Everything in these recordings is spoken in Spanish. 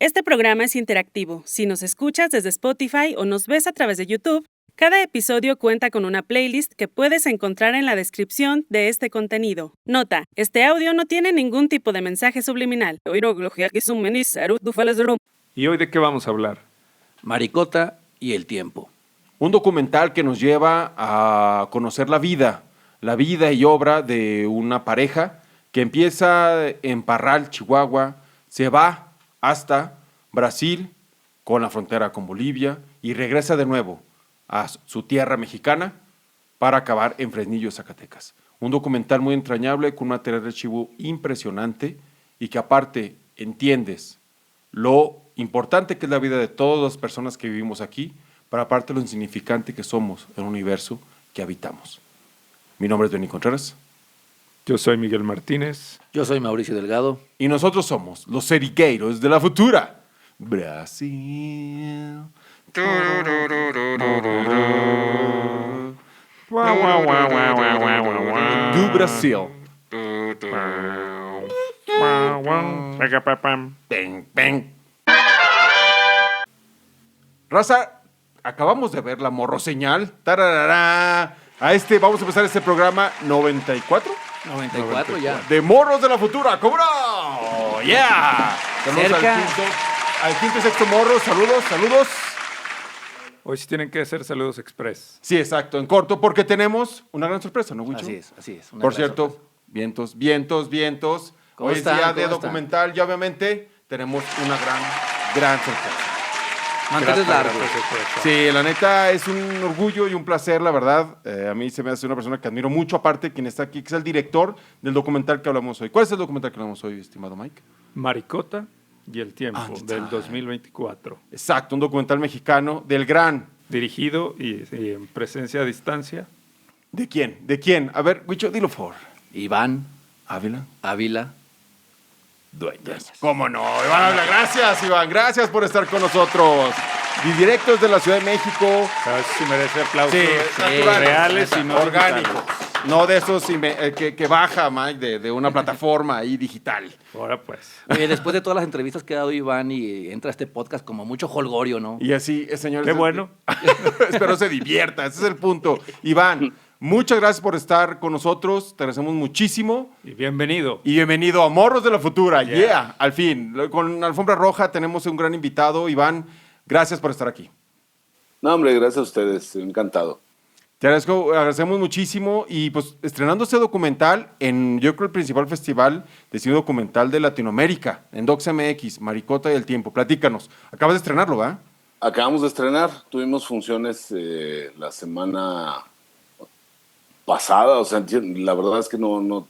Este programa es interactivo. Si nos escuchas desde Spotify o nos ves a través de YouTube, cada episodio cuenta con una playlist que puedes encontrar en la descripción de este contenido. Nota: este audio no tiene ningún tipo de mensaje subliminal. ¿Y hoy de qué vamos a hablar? Maricota y el tiempo. Un documental que nos lleva a conocer la vida y obra de una pareja que empieza en Parral, Chihuahua, se va hasta Brasil, con la frontera con Bolivia, y regresa de nuevo a su tierra mexicana para acabar en Fresnillo, Zacatecas. Un documental muy entrañable, con un material de archivo impresionante y que aparte entiendes lo importante que es la vida de todas las personas que vivimos aquí, pero aparte lo insignificante que somos en un universo que habitamos. Mi nombre es Benny Contreras. Yo soy Miguel Martínez. Yo soy Mauricio Delgado. Y nosotros somos los Serigueiros de la Futura. Brasil. Do Brasil. Bang, bang. Raza, acabamos de ver la morro señal. Tararara. Vamos a empezar este programa 94. 94 ya. De Morros de la Futura, ¿cómo no? ¡Yeah! Saludos Cerca. al quinto y sexto morros, saludos. Hoy sí tienen que hacer saludos express. Sí, exacto, en corto, porque tenemos una gran sorpresa, ¿no, Wicho? Así es. Una Por gran cierto, sorpresa. vientos. ¿Cómo Hoy están? es día de ¿Cómo están? documental y obviamente tenemos una gran sorpresa. Manteles largos. Sí, la neta es un orgullo y un placer, la verdad. A mí se me hace una persona que admiro mucho, aparte quien está aquí, que es el director del documental que hablamos hoy. ¿Cuál es el documental que hablamos hoy, estimado Mike? Maricota y el tiempo, Ah, del 2024. Exacto, un documental mexicano del gran... Dirigido y en presencia a distancia. ¿De quién? ¿De quién? A ver, Wicho, dilo por Iván Ávila. Ávila. Dueñas. ¿Cómo no? Iván Ávila, gracias, Iván. Gracias por estar con nosotros. Y directos de la Ciudad de México. ¿Sabes si merece aplausos naturales, reales y no orgánicos? digitales? No de esos que baja, Mike, de una plataforma ahí digital. Ahora pues. Oye, después de todas las entrevistas que ha dado Iván y entra a este podcast como mucho holgorio, ¿no? Y así, señor. Qué bueno. Espero se divierta, ese es el punto. Iván, muchas gracias por estar con nosotros, te agradecemos muchísimo. Y bienvenido. Y bienvenido a Morros de la Futura, Yeah. yeah, al fin. Con Alfombra Roja tenemos un gran invitado. Iván, gracias por estar aquí. No, hombre, gracias a ustedes, encantado. Te agradecemos muchísimo y pues estrenando este documental en, yo creo, el principal festival de cine documental de Latinoamérica, en DocsMX, Maricota y el Tiempo. Platícanos, acabas de estrenarlo, ¿verdad? Acabamos de estrenar, tuvimos funciones la semana pasada, o sea, la verdad es que no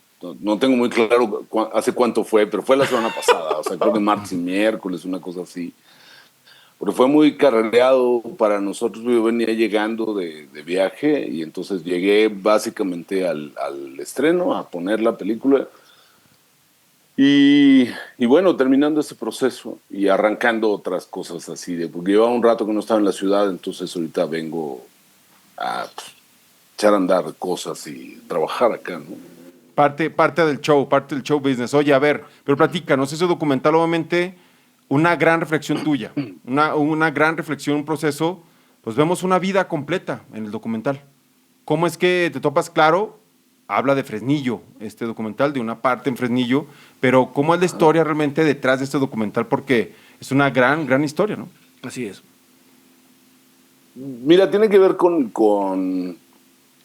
tengo muy claro hace cuánto fue, pero fue la semana pasada, o sea, creo que martes y miércoles, una cosa así. Porque fue muy carrereado para nosotros. Yo venía llegando de viaje y entonces llegué básicamente al estreno a poner la película y bueno, terminando ese proceso y arrancando otras cosas así, porque llevaba un rato que no estaba en la ciudad, entonces ahorita vengo a echar a andar cosas y trabajar acá, ¿no? Parte del show business. Oye, a ver, pero platícanos, ese documental obviamente una gran reflexión tuya, una gran reflexión, un proceso, pues vemos una vida completa en el documental. ¿Cómo es que te topas? Claro, habla de Fresnillo, este documental, de una parte en Fresnillo, pero ¿cómo es la historia realmente detrás de este documental? Porque es una gran historia, ¿no? Así es. Mira, tiene que ver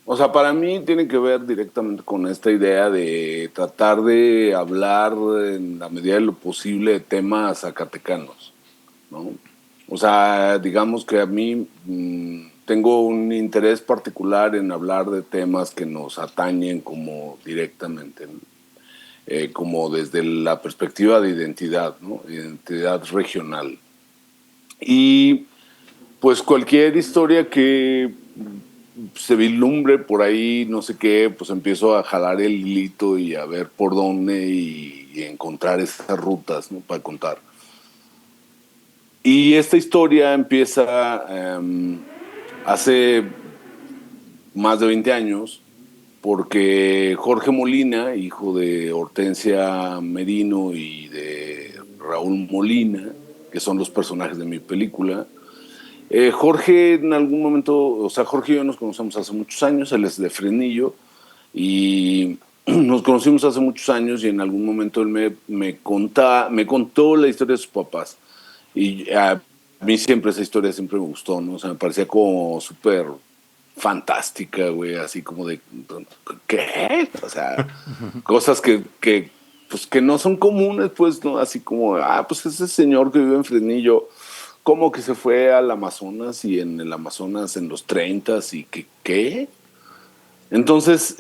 o sea, para mí tiene que ver directamente con esta idea de tratar de hablar en la medida de lo posible de temas zacatecanos, ¿no? O sea, digamos que a mí tengo un interés particular en hablar de temas que nos atañen como directamente, ¿no? Como desde la perspectiva de identidad, ¿no? Identidad regional. Y pues cualquier historia que se vislumbre por ahí, no sé qué, pues empiezo a jalar el hilito y a ver por dónde y encontrar esas rutas, ¿no? Para contar. Y esta historia empieza hace más de 20 años, porque Jorge Molina, hijo de Hortensia Merino y de Raúl Molina, que son los personajes de mi película. Jorge en algún momento, o sea, Jorge y yo nos conocemos hace muchos años, él es de Fresnillo, y nos conocimos hace muchos años y en algún momento él me contó la historia de sus papás. Y a mí siempre esa historia siempre me gustó, ¿no? O sea, me parecía como súper fantástica, güey, así como de, ¿qué? O sea, cosas pues, que no son comunes, pues, ¿no? Así como, pues ese señor que vive en Fresnillo, como que se fue al Amazonas y en el Amazonas en los 30s y que, ¿qué? Entonces,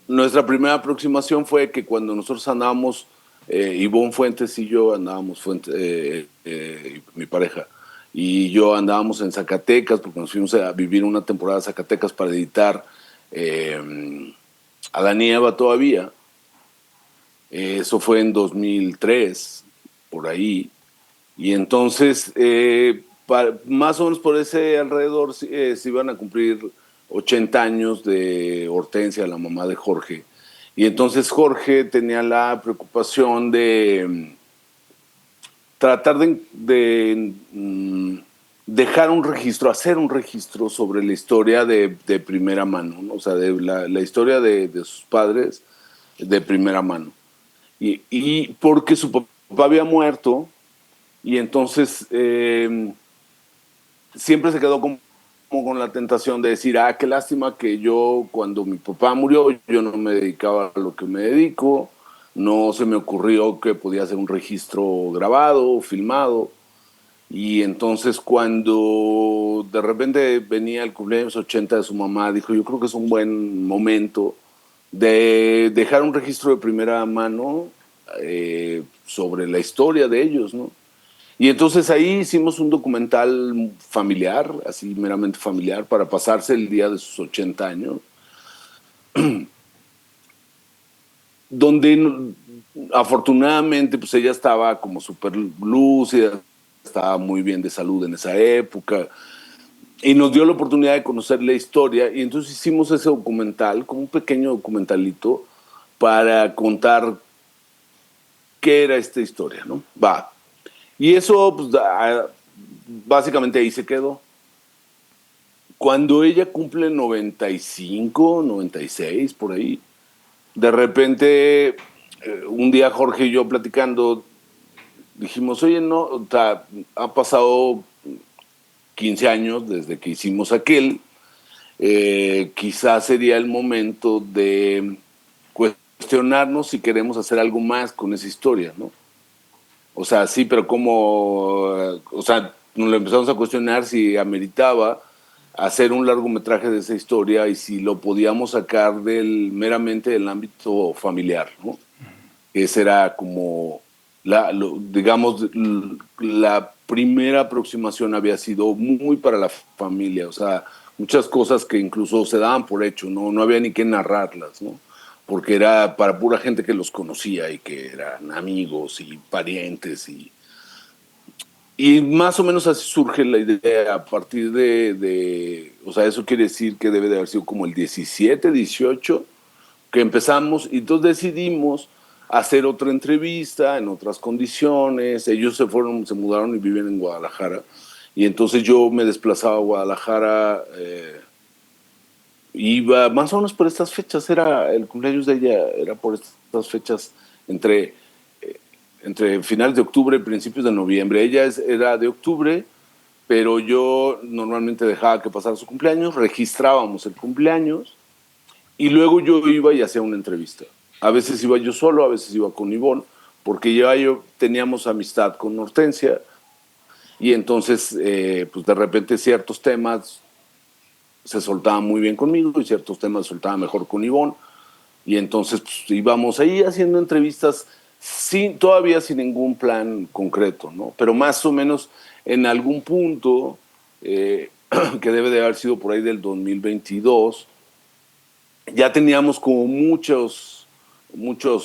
nuestra primera aproximación fue que cuando nosotros andábamos, Ivonne Fuentes y yo andábamos, mi pareja, y yo andábamos en Zacatecas, porque nos fuimos a vivir una temporada a Zacatecas para editar Adán y Eva todavía. Eso fue en 2003, por ahí. Y entonces, más o menos por ese alrededor, se iban a cumplir 80 años de Hortensia, la mamá de Jorge. Y entonces Jorge tenía la preocupación de tratar de dejar un registro, hacer un registro sobre la historia de primera mano, ¿no? O sea, de la historia de sus padres de primera mano. Y porque su papá había muerto, y entonces siempre se quedó como con la tentación de decir, qué lástima que yo cuando mi papá murió, yo no me dedicaba a lo que me dedico, no se me ocurrió que podía hacer un registro grabado, filmado. Y entonces cuando de repente venía el cumpleaños 80 de su mamá, dijo, yo creo que es un buen momento de dejar un registro de primera mano sobre la historia de ellos, ¿no? Y entonces ahí hicimos un documental familiar, así meramente familiar, para pasarse el día de sus 80 años, donde afortunadamente pues ella estaba como súper lúcida, estaba muy bien de salud en esa época, y nos dio la oportunidad de conocer la historia, y entonces hicimos ese documental, como un pequeño documentalito, para contar qué era esta historia, ¿no? Y eso, pues, básicamente ahí se quedó. Cuando ella cumple 95, 96, por ahí, de repente, un día Jorge y yo platicando, dijimos, oye, no, o sea, ha pasado 15 años desde que hicimos aquel, quizás sería el momento de cuestionarnos si queremos hacer algo más con esa historia, ¿no? O sea, sí, pero como, o sea, nos lo empezamos a cuestionar si ameritaba hacer un largometraje de esa historia y si lo podíamos sacar meramente del ámbito familiar, ¿no? Esa era como, digamos, la primera aproximación había sido muy para la familia, o sea, muchas cosas que incluso se daban por hecho, no había ni que narrarlas, ¿no? Porque era para pura gente que los conocía y que eran amigos y parientes. Y más o menos así surge la idea a partir o sea, eso quiere decir que debe de haber sido como el 17, 18, que empezamos, y entonces decidimos hacer otra entrevista en otras condiciones. Ellos se mudaron y viven en Guadalajara, y entonces yo me desplazaba a Guadalajara, iba más o menos por estas fechas, era el cumpleaños de ella, era por estas fechas entre finales de octubre y principios de noviembre. Ella era de octubre, pero yo normalmente dejaba que pasara su cumpleaños, registrábamos el cumpleaños y luego yo iba y hacía una entrevista. A veces iba yo solo, a veces iba con Ivonne, porque yo teníamos amistad con Hortensia, y entonces pues de repente ciertos temas se soltaban muy bien conmigo y ciertos temas se soltaban mejor con Ivonne, y entonces pues, íbamos ahí haciendo entrevistas todavía sin ningún plan concreto, ¿no? Pero más o menos en algún punto, que debe de haber sido por ahí del 2022, ya teníamos como muchas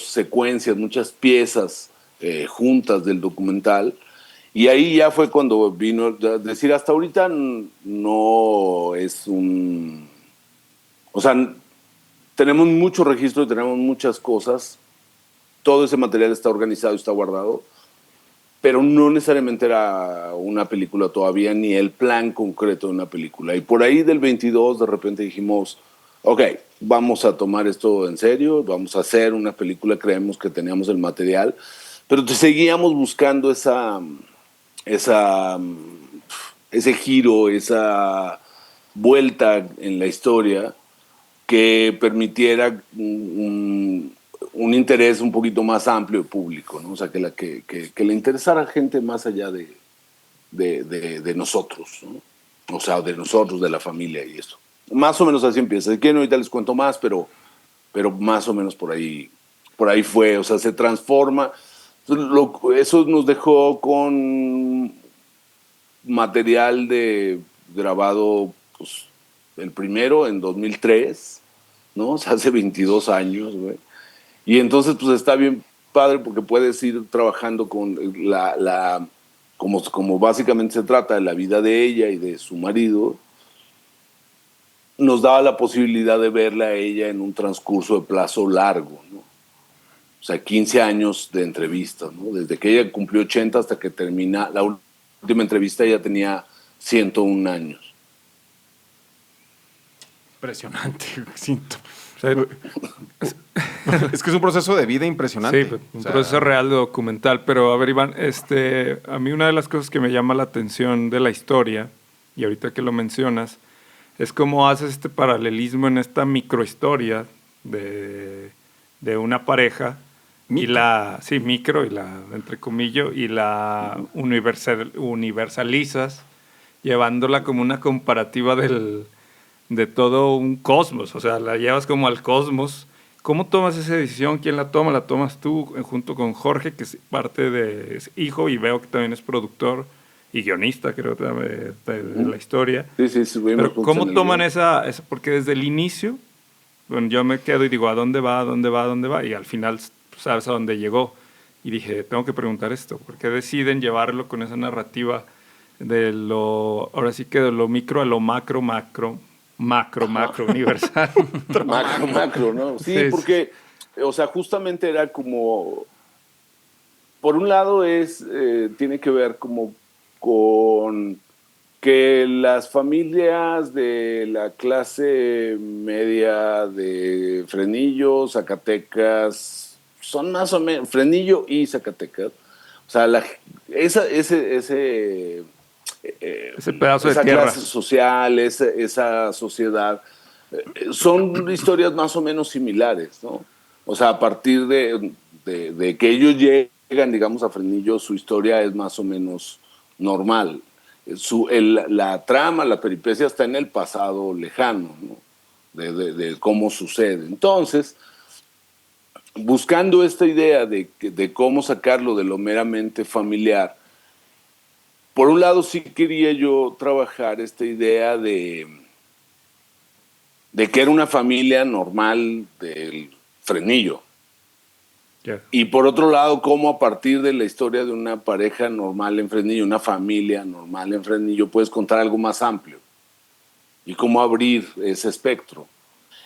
secuencias, muchas piezas juntas del documental, y ahí ya fue cuando vino a decir, hasta ahorita no es un... O sea, tenemos mucho registro, tenemos muchas cosas, todo ese material está organizado y está guardado, pero no necesariamente era una película todavía, ni el plan concreto de una película. Y por ahí del 22 de repente dijimos, ok, vamos a tomar esto en serio, vamos a hacer una película, creemos que teníamos el material, pero seguíamos buscando ese giro, esa vuelta en la historia que permitiera un interés un poquito más amplio de público, ¿no? O sea, que le interesara a gente más allá de nosotros, ¿no? O sea, de nosotros, de la familia y eso. Más o menos así empieza. Si quieren, ahorita les cuento más, pero más o menos por ahí fue. O sea, se transforma. Eso nos dejó con material grabado, pues, el primero en 2003, ¿no? O sea, hace 22 años, güey. Y entonces, pues, está bien padre porque puedes ir trabajando con como básicamente se trata de la vida de ella y de su marido, nos daba la posibilidad de verla a ella en un transcurso de plazo largo, ¿no? O sea, 15 años de entrevistas, ¿no? Desde que ella cumplió 80 hasta que termina la última entrevista, ella tenía 101 años. Impresionante, siento. O sea, Es que es un proceso de vida impresionante. sí, un O sea, proceso real documental. Pero a ver, Iván, a mí una de las cosas que me llama la atención de la historia, y ahorita que lo mencionas, es cómo haces este paralelismo en esta microhistoria de una pareja micro y la, entre comillas, y la universalizas, llevándola como una comparativa de todo un cosmos, o sea, la llevas como al cosmos. ¿Cómo tomas esa decisión? ¿Quién la toma? ¿La tomas tú junto con Jorge, que es parte es hijo y veo que también es productor y guionista, creo, de la historia? Sí, Pero ¿cómo toman esa? Porque desde el inicio, bueno, yo me quedo y digo, ¿a dónde va? ¿A dónde va? ¿A dónde va? Y al final sabes a dónde llegó. Y dije, tengo que preguntar esto, ¿por qué deciden llevarlo con esa narrativa ahora sí que de lo micro a lo macro, universal? macro, ¿no? Sí, Sí, porque, o sea, justamente era como, por un lado tiene que ver como con que las familias de la clase media de Fresnillo, Zacatecas, son más o menos, Fresnillo y Zacatecas, o sea, ese pedazo de esa tierra. clase social, esa sociedad, son historias más o menos similares, ¿no? O sea, a partir de que ellos llegan, digamos, a Fresnillo, su historia es más o menos normal. La trama, la peripecia está en el pasado lejano, ¿no? De cómo sucede. Entonces, buscando esta idea de cómo sacarlo de lo meramente familiar, por un lado sí quería yo trabajar esta idea de que era una familia normal del Fresnillo. Yeah. Y por otro lado, cómo a partir de la historia de una pareja normal en Fresnillo, una familia normal en Fresnillo, puedes contar algo más amplio. Y cómo abrir ese espectro.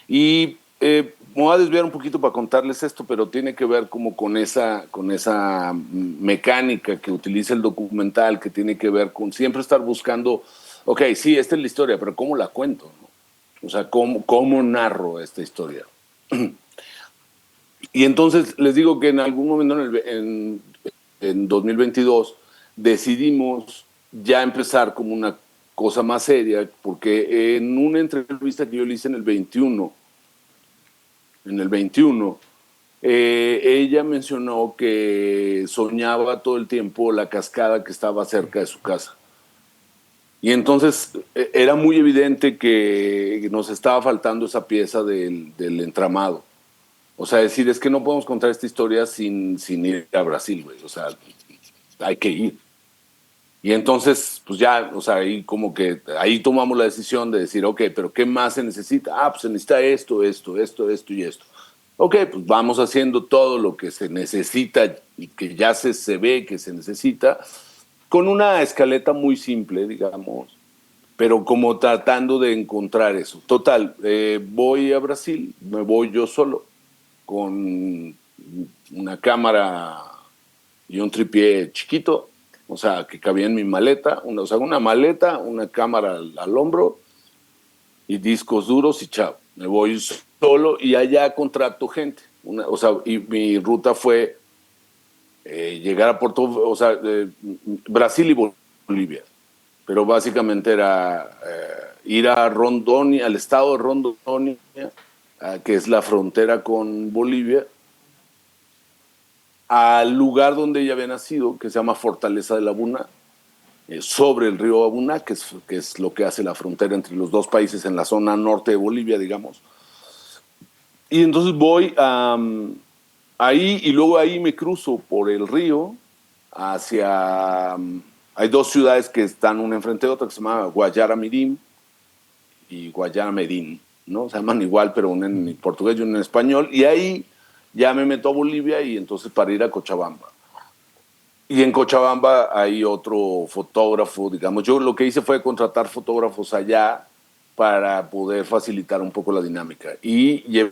Y me voy a desviar un poquito para contarles esto, pero tiene que ver como con esa mecánica que utiliza el documental, que tiene que ver con siempre estar buscando, ok, sí, esta es la historia, pero ¿cómo la cuento? ¿No? O sea, ¿cómo narro esta historia? Y entonces les digo que en algún momento en 2022 decidimos ya empezar como una cosa más seria, porque en una entrevista que yo le hice en el 21, ella mencionó que soñaba todo el tiempo la cascada que estaba cerca de su casa. Y entonces era muy evidente que nos estaba faltando esa pieza del entramado. O sea, decir, es que no podemos contar esta historia sin ir a Brasil, güey. O sea, hay que ir. Y entonces, pues ya, o sea, ahí como que, ahí tomamos la decisión de decir, ok, pero ¿qué más se necesita? Ah, pues se necesita esto y esto. Ok, pues vamos haciendo todo lo que se necesita y que ya se ve que se necesita, con una escaleta muy simple, digamos, pero como tratando de encontrar eso. Total, voy a Brasil, me voy yo solo, con una cámara y un tripié chiquito, o sea, que cabía en mi maleta, una maleta, una cámara al hombro y discos duros y chao. Me voy solo y allá contrato gente. Y mi ruta fue llegar a Brasil y Bolivia. Pero básicamente era ir a Rondônia, al estado de Rondônia, que es la frontera con Bolivia, al lugar donde ella había nacido, que se llama Fortaleza de la Abuna, sobre el río Abuna, que es lo que hace la frontera entre los dos países en la zona norte de Bolivia, digamos. Y entonces voy ahí y luego ahí me cruzo por el río hacia... hay dos ciudades que están una enfrente de otra, que se llama Guayara Mirim y Guayara Medellín, ¿no? Se llaman igual, pero una en portugués y una en español. Y ahí ya me meto a Bolivia y entonces para ir a Cochabamba. Y en Cochabamba hay otro fotógrafo, digamos. Yo lo que hice fue contratar fotógrafos allá para poder facilitar un poco la dinámica. Y llevo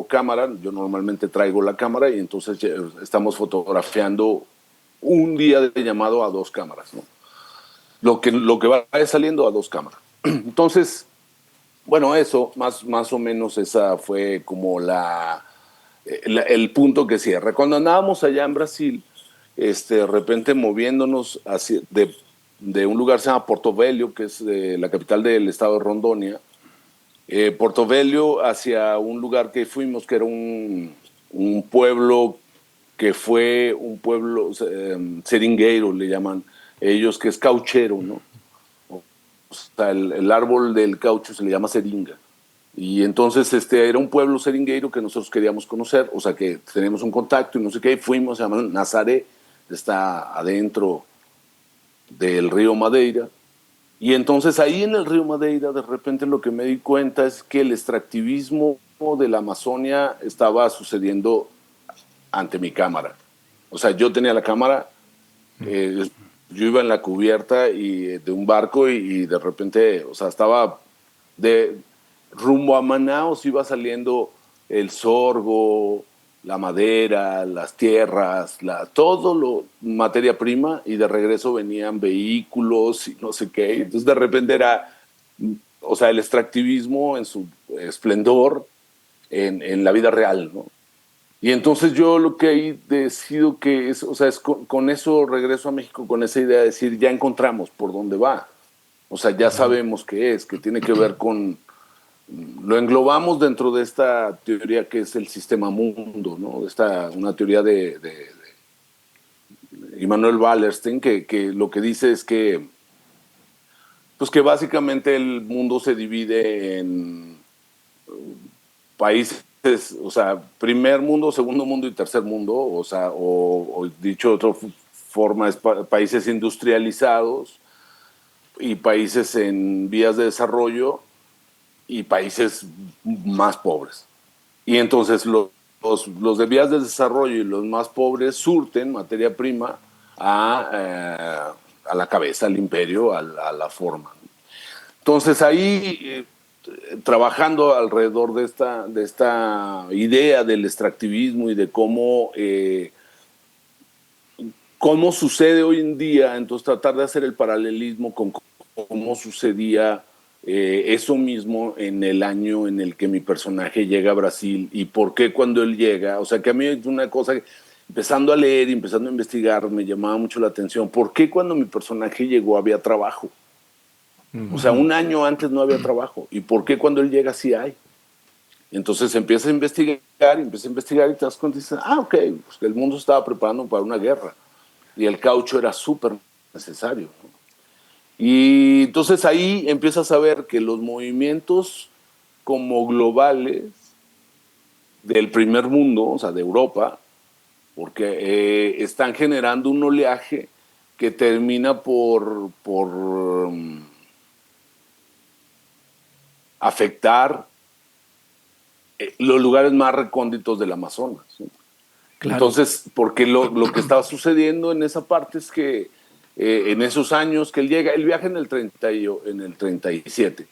cámara, yo normalmente traigo la cámara y entonces estamos fotografiando un día de llamado a 2 cámaras, ¿no? Lo que va saliendo a 2 cámaras. Entonces, bueno, eso, más o menos esa fue como el punto que cierra. Cuando andábamos allá en Brasil, de repente moviéndonos de un lugar que se llama Porto Velho, que es la capital del estado de Rondônia, Porto Velho hacia un lugar que fuimos, que era un pueblo que fue un pueblo seringueiro, le llaman ellos, que es cauchero, ¿no? O sea, el árbol del caucho se le llama seringa. Y entonces era un pueblo seringueiro que nosotros queríamos conocer, o sea, que tenemos un contacto y no sé qué, fuimos, se llama Nazaré, está adentro del río Madeira. Y entonces ahí en el río Madeira, de repente lo que me di cuenta es que el extractivismo de la Amazonia estaba sucediendo ante mi cámara. O sea, yo tenía la cámara, yo iba en la cubierta de un barco y de repente, o sea, estaba rumbo a Manaus, iba saliendo el sorgo, la madera, las tierras, materia prima, y de regreso venían vehículos y no sé qué. Entonces de repente era, o sea, el extractivismo en su esplendor en la vida real, ¿no? Y entonces yo lo que ahí decido que es, o sea, con eso regreso a México con esa idea de decir, ya encontramos por dónde va. O sea, ya sabemos qué es, que tiene que ver con... Lo englobamos dentro de esta teoría que es el sistema mundo, ¿no? Una teoría de Immanuel Wallerstein, que lo que dice es que, pues que básicamente el mundo se divide en países, o sea, primer mundo, segundo mundo y tercer mundo, o sea, o dicho de otra forma, es países industrializados y países en vías de desarrollo y países más pobres. Y entonces los de vías de desarrollo y los más pobres surten materia prima a la cabeza, al imperio, a la forma. Entonces ahí, trabajando alrededor de esta idea del extractivismo y de cómo sucede hoy en día, entonces tratar de hacer el paralelismo con cómo sucedía eso mismo en el año en el que mi personaje llega a Brasil y por qué cuando él llega, o sea que a mí es una cosa que, empezando a leer y empezando a investigar, me llamaba mucho la atención, ¿por qué cuando mi personaje llegó había trabajo? O sea, un año antes no había trabajo, ¿y por qué cuando él llega sí hay? Entonces empieza a investigar y te das cuenta y dices, ok, pues el mundo estaba preparando para una guerra y el caucho era súper necesario, ¿no? Y entonces ahí empiezas a ver que los movimientos como globales del primer mundo, o sea, de Europa, porque están generando un oleaje que termina por afectar los lugares más recónditos del Amazonas, ¿sí? Claro. Entonces, porque lo que estaba sucediendo en esa parte es que en esos años que él llega, él viaja en el 37.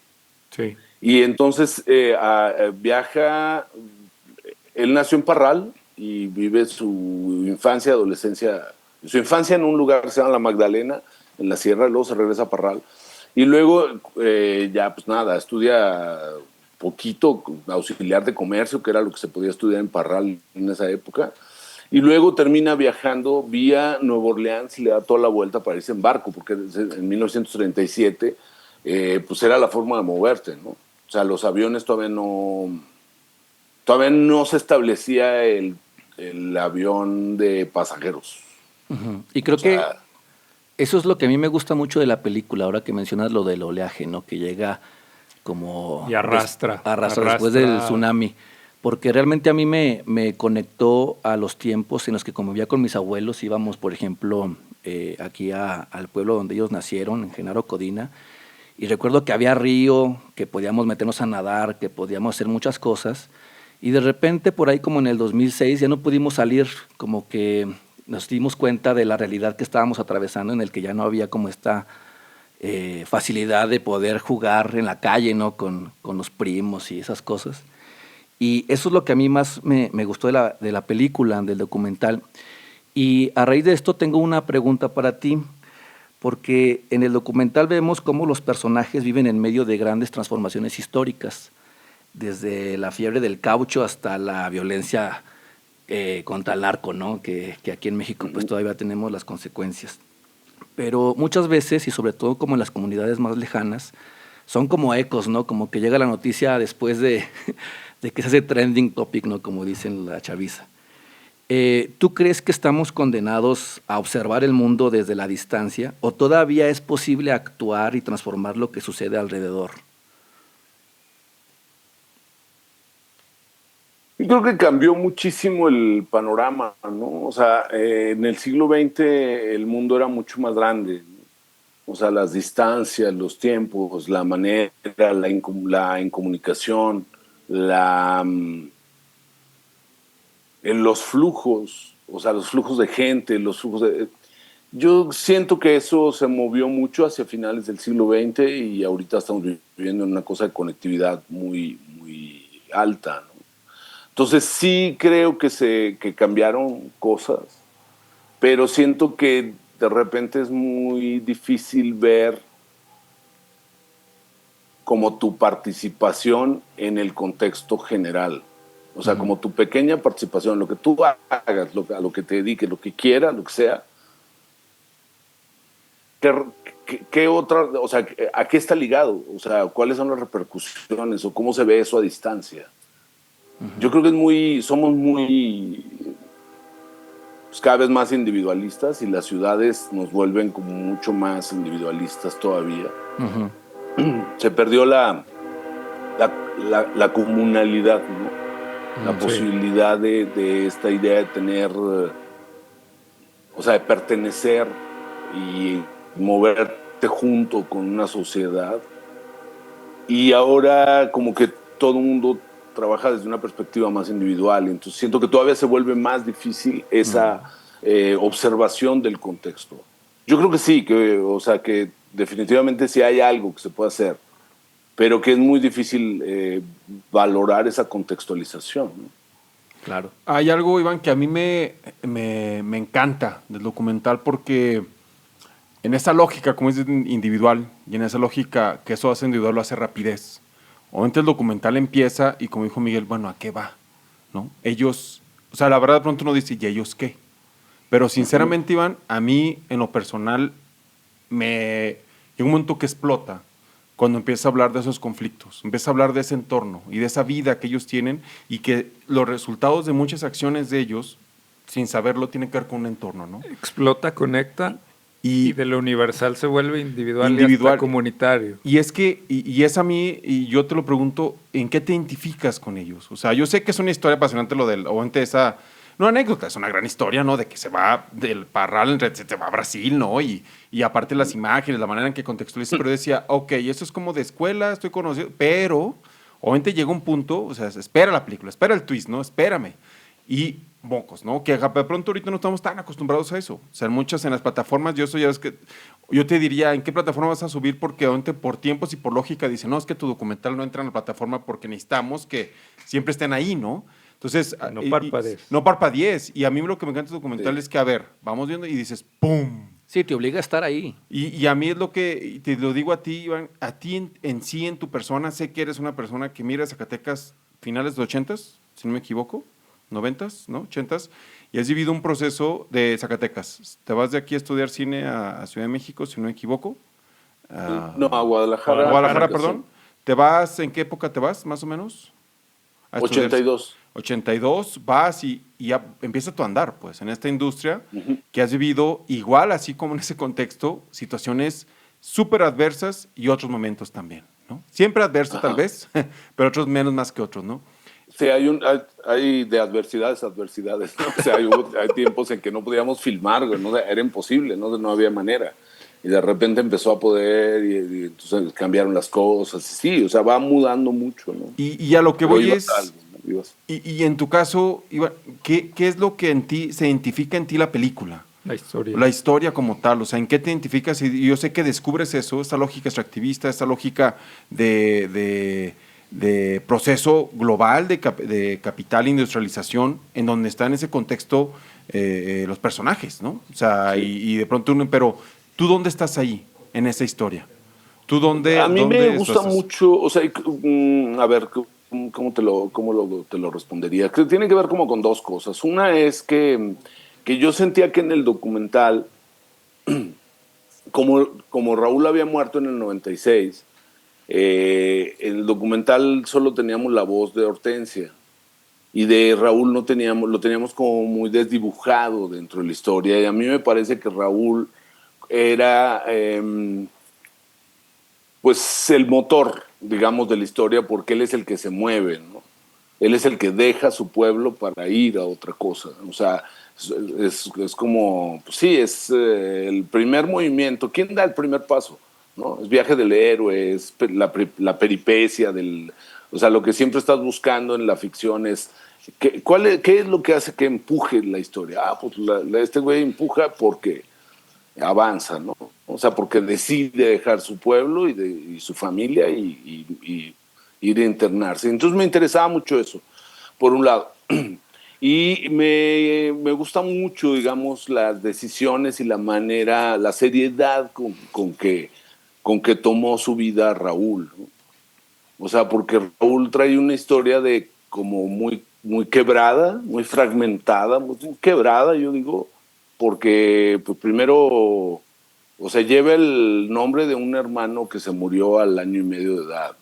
Sí. Y entonces viaja, él nació en Parral y vive su infancia, adolescencia, su infancia en un lugar que se llama La Magdalena, en la sierra, luego se regresa a Parral. Y luego ya pues nada, estudia poquito, auxiliar de comercio, que era lo que se podía estudiar en Parral en esa época. Y luego termina viajando vía Nueva Orleans y le da toda la vuelta para irse en barco, porque en 1937 pues era la forma de moverte, ¿no? O sea, los aviones todavía no se establecía el avión de pasajeros. Y creo O sea, que eso es lo que a mí me gusta mucho de la película, ahora que mencionas lo del oleaje, ¿no? Que llega como... Y arrastra. arrastra después del tsunami. Porque realmente a mí me conectó a los tiempos en los que convivía con mis abuelos. Íbamos, por ejemplo, aquí al pueblo donde ellos nacieron, en Genaro Codina. Y recuerdo que había río, que podíamos meternos a nadar, que podíamos hacer muchas cosas. Y de repente, por ahí como en el 2006, ya no pudimos salir, como que nos dimos cuenta de la realidad que estábamos atravesando, en el que ya no había como esta facilidad de poder jugar en la calle, ¿no? Con los primos y esas cosas. Y eso es lo que a mí más me gustó de la película, del documental. Y a raíz de esto tengo una pregunta para ti, porque en el documental vemos cómo los personajes viven en medio de grandes transformaciones históricas, desde la fiebre del caucho hasta la violencia contra el narco, ¿no? Que aquí en México pues todavía tenemos las consecuencias. Pero muchas veces, y sobre todo como en las comunidades más lejanas, son como ecos, ¿no? Como que llega la noticia después de que se hace trending topic, ¿no? Como dicen la chaviza. ¿Tú crees que estamos condenados a observar el mundo desde la distancia o todavía es posible actuar y transformar lo que sucede alrededor? Yo creo que cambió muchísimo el panorama, ¿no? O sea, en el siglo XX el mundo era mucho más grande, ¿no? O sea, las distancias, los tiempos, la manera, la incomunicación, en los flujos, o sea, los flujos de gente, los flujos de... Yo siento que eso se movió mucho hacia finales del siglo XX y ahorita estamos viviendo en una cosa de conectividad muy, muy alta, ¿no? Entonces sí creo que cambiaron cosas, pero siento que de repente es muy difícil ver como tu participación en el contexto general. O sea, como tu pequeña participación, lo que tú hagas, a lo que te dediques, lo que quieras, lo que sea. ¿Qué otra, o sea, a qué está ligado? O sea, ¿cuáles son las repercusiones o cómo se ve eso a distancia? Yo creo que somos muy, pues, cada vez más individualistas y las ciudades nos vuelven como mucho más individualistas todavía. Se perdió la comunalidad, ¿no? La posibilidad de esta idea de tener, o sea, de pertenecer y moverte junto con una sociedad. Y ahora como que todo el mundo trabaja desde una perspectiva más individual, entonces siento que todavía se vuelve más difícil esa observación del contexto. Yo creo que sí, o sea, que definitivamente sí hay algo que se puede hacer, pero que es muy difícil valorar esa contextualización, ¿no? Claro. Hay algo, Iván, que a mí me encanta del documental porque en esa lógica, como es individual, y en esa lógica que eso hace individual, lo hace rapidez. Obviamente el documental empieza y como dijo Miguel, bueno, ¿a qué va? ¿No? Ellos, o sea, la verdad de pronto uno dice, ¿y ellos qué? Pero sinceramente, Iván, a mí en lo personal llega un momento que explota cuando empieza a hablar de esos conflictos, empieza a hablar de ese entorno y de esa vida que ellos tienen y que los resultados de muchas acciones de ellos, sin saberlo, tienen que ver con un entorno, ¿no? Explota, conecta y de lo universal se vuelve individual y hasta comunitario. Y es que, y es a mí, y yo te lo pregunto, ¿en qué te identificas con ellos? O sea, yo sé que es una historia apasionante lo del, obviamente esa, no anécdota, es una gran historia, ¿no? De que se va del Parral, se va a Brasil, ¿no? Y aparte las imágenes, la manera en que contextualiza, pero decía, ok, eso es como de escuela, estoy conocido, pero obviamente llega un punto, o sea, espera la película, espera el twist, ¿no? Espérame. Y mocos, ¿no? Que de pronto ahorita no estamos tan acostumbrados a eso. O sea, muchas en las plataformas, yo te diría, ¿en qué plataforma vas a subir? Porque obviamente por tiempos y por lógica dicen, no, es que tu documental no entra en la plataforma porque necesitamos que siempre estén ahí, ¿no? Entonces, No parpadees. no parpadees. Y a mí lo que me encanta del documental es que, a ver, vamos viendo y dices, ¡pum! Sí, te obliga a estar ahí. Y a mí es lo que, y te lo digo a ti, Iván, a ti en sí, en tu persona, sé que eres una persona que mira Zacatecas finales de 80s, si no me equivoco, 90s, ¿no? 80s, y has vivido un proceso de Zacatecas. Te vas de aquí a estudiar cine a Ciudad de México, si no me equivoco. No, a Guadalajara. Guadalajara, perdón. ¿Te vas, en qué época te vas, más o menos? A estudiar. 82. 82, vas y ya empieza tu andar, pues, en esta industria que has vivido igual, así como en ese contexto, situaciones súper adversas y otros momentos también, ¿no? Siempre adverso tal vez, pero otros menos más que otros, ¿no? Sí, hay de adversidades, ¿no? O sea, hay tiempos en que no podíamos filmar, güey, ¿no? Era imposible, no había manera. Y de repente empezó a poder y entonces cambiaron las cosas. Sí, o sea, va mudando mucho, ¿no? Y a lo que Pero voy ibas es... a algo, ¿no? Ibas. Y en tu caso, Iván, ¿qué es lo que en ti se identifica en ti la película? La historia. La historia como tal, o sea, ¿en qué te identificas? Y yo sé que descubres eso, esta lógica extractivista, esta lógica de proceso global de capital e industrialización, en donde está en ese contexto los personajes, ¿no? O sea, Sí. y de pronto pero ¿tú dónde estás ahí, en esa historia? ¿Tú dónde? A mí me dónde gusta estás? mucho, o sea, a ver, ¿cómo te lo respondería? Que tiene que ver como con dos cosas. Una es que yo sentía que en el documental, como Raúl había muerto en el 96, en el documental solo teníamos la voz de Hortensia y de Raúl no teníamos, lo teníamos como muy desdibujado dentro de la historia, y a mí me parece que Raúl era pues el motor, digamos, de la historia, porque él es el que se mueve, ¿no? Él es el que deja su pueblo para ir a otra cosa. O sea, es como, pues sí, es el primer movimiento. ¿Quién da el primer paso? ¿No? Es viaje del héroe, es la peripecia del... O sea, lo que siempre estás buscando en la ficción es... ¿Qué es lo que hace que empuje la historia? Ah, pues este güey empuja porque avanza, ¿no? O sea, porque decide dejar su pueblo y su familia y ir a internarse. Entonces me interesaba mucho eso, por un lado. Y me gusta mucho, digamos, las decisiones y la manera, la seriedad con que tomó su vida Raúl, ¿no? O sea, porque Raúl trae una historia de como muy quebrada, muy fragmentada, muy quebrada, yo digo, porque pues, primero, o sea, lleva el nombre de un hermano que se murió al año y medio de edad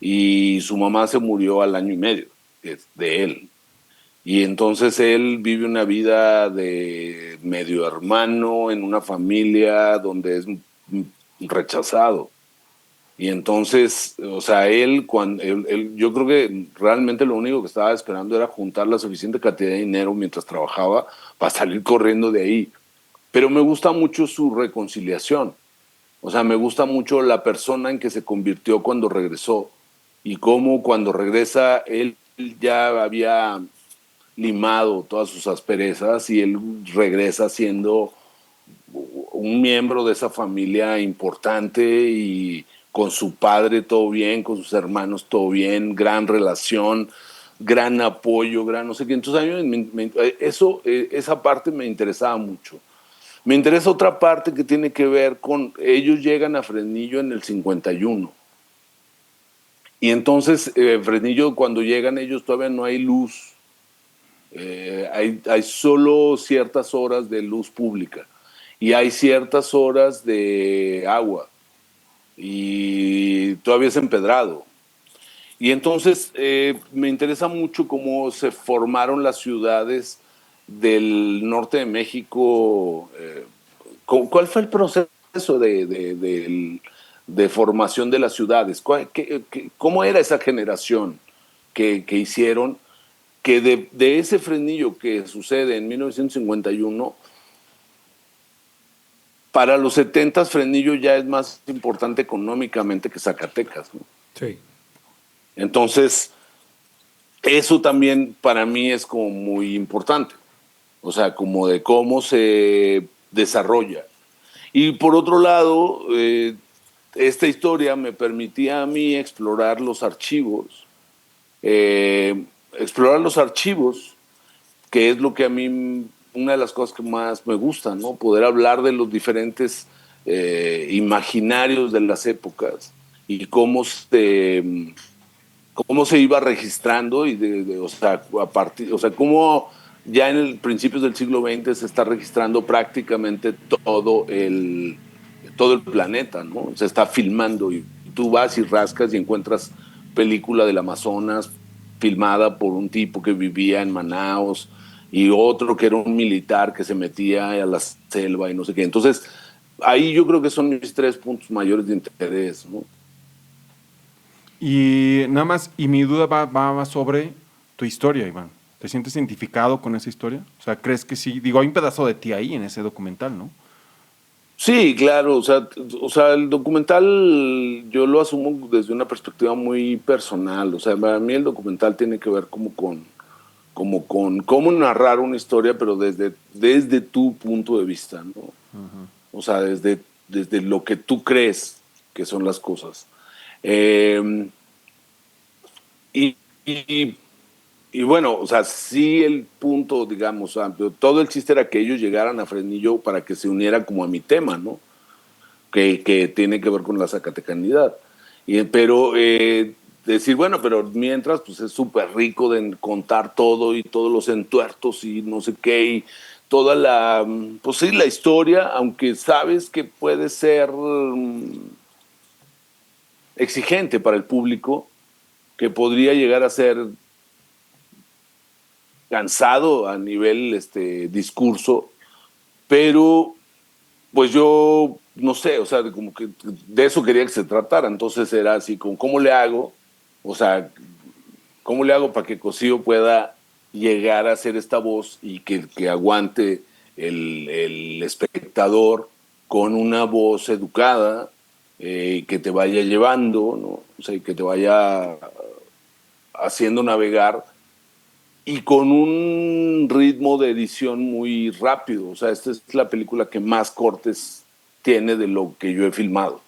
y su mamá se murió al año y medio de él. Y entonces él vive una vida de medio hermano en una familia donde es rechazado. Y entonces, o sea, yo creo que realmente lo único que estaba esperando era juntar la suficiente cantidad de dinero mientras trabajaba para salir corriendo de ahí. Pero me gusta mucho su reconciliación. O sea, me gusta mucho la persona en que se convirtió cuando regresó y cómo cuando regresa él ya había limado todas sus asperezas y él regresa siendo un miembro de esa familia importante y con su padre todo bien, con sus hermanos todo bien, gran relación, gran apoyo, gran no sé qué. Entonces a mí esa parte me interesaba mucho. Me interesa otra parte que tiene que ver con, ellos llegan a Fresnillo en el 51. Y entonces Fresnillo, cuando llegan ellos todavía no hay luz. Hay solo ciertas horas de luz pública y hay ciertas horas de agua y todavía es empedrado. Y entonces me interesa mucho cómo se formaron las ciudades del norte de México. ¿Cuál fue el proceso de formación de las ciudades? ¿Cómo era esa generación que hicieron que de ese Fresnillo que sucede en 1951, para los 70 Fresnillo ya es más importante económicamente que Zacatecas, ¿no? Sí. Entonces, eso también para mí es como muy importante, o sea, como de cómo se desarrolla. Y por otro lado, esta historia me permitía a mí explorar los archivos explorar los archivos, que es lo que a mí, una de las cosas que más me gusta, ¿no? Poder hablar de los diferentes imaginarios de las épocas y cómo se iba registrando y o sea, cómo ya en el principios del siglo XX se está registrando prácticamente todo el planeta, ¿no? Se está filmando y tú vas y rascas y encuentras película del Amazonas filmada por un tipo que vivía en Manaos y otro que era un militar que se metía a la selva y no sé qué. Entonces, ahí yo creo que son mis 3 puntos mayores de interés, ¿no? Y nada más, y mi duda va sobre tu historia, Iván. ¿Te sientes identificado con esa historia? O sea, ¿crees que sí? Digo, hay un pedazo de ti ahí en ese documental, ¿no? Sí, claro, o sea, el documental yo lo asumo desde una perspectiva muy personal, o sea, para mí el documental tiene que ver como con cómo narrar una historia, pero desde tu punto de vista, ¿no? O sea, desde lo que tú crees que son las cosas. Eh, y, y- y bueno, o sea, sí el punto, digamos, amplio, todo el chiste era que ellos llegaran a Fresnillo para que se uniera como a mi tema, ¿no? Que tiene que ver con la zacatecanidad. Pero decir, bueno, pero mientras, pues es súper rico de contar todo y todos los entuertos y no sé qué, y toda pues sí, la historia, aunque sabes que puede ser exigente para el público, que podría llegar a ser cansado a nivel discurso, pero pues yo no sé, o sea, como que de eso quería que se tratara, entonces era así como, ¿cómo le hago? O sea, ¿cómo le hago para que Cosío pueda llegar a ser esta voz y que aguante el espectador con una voz educada, que te vaya llevando, ¿no? O sea, que te vaya haciendo navegar y con un ritmo de edición muy rápido. O sea, esta es la película que más cortes tiene de lo que yo he filmado.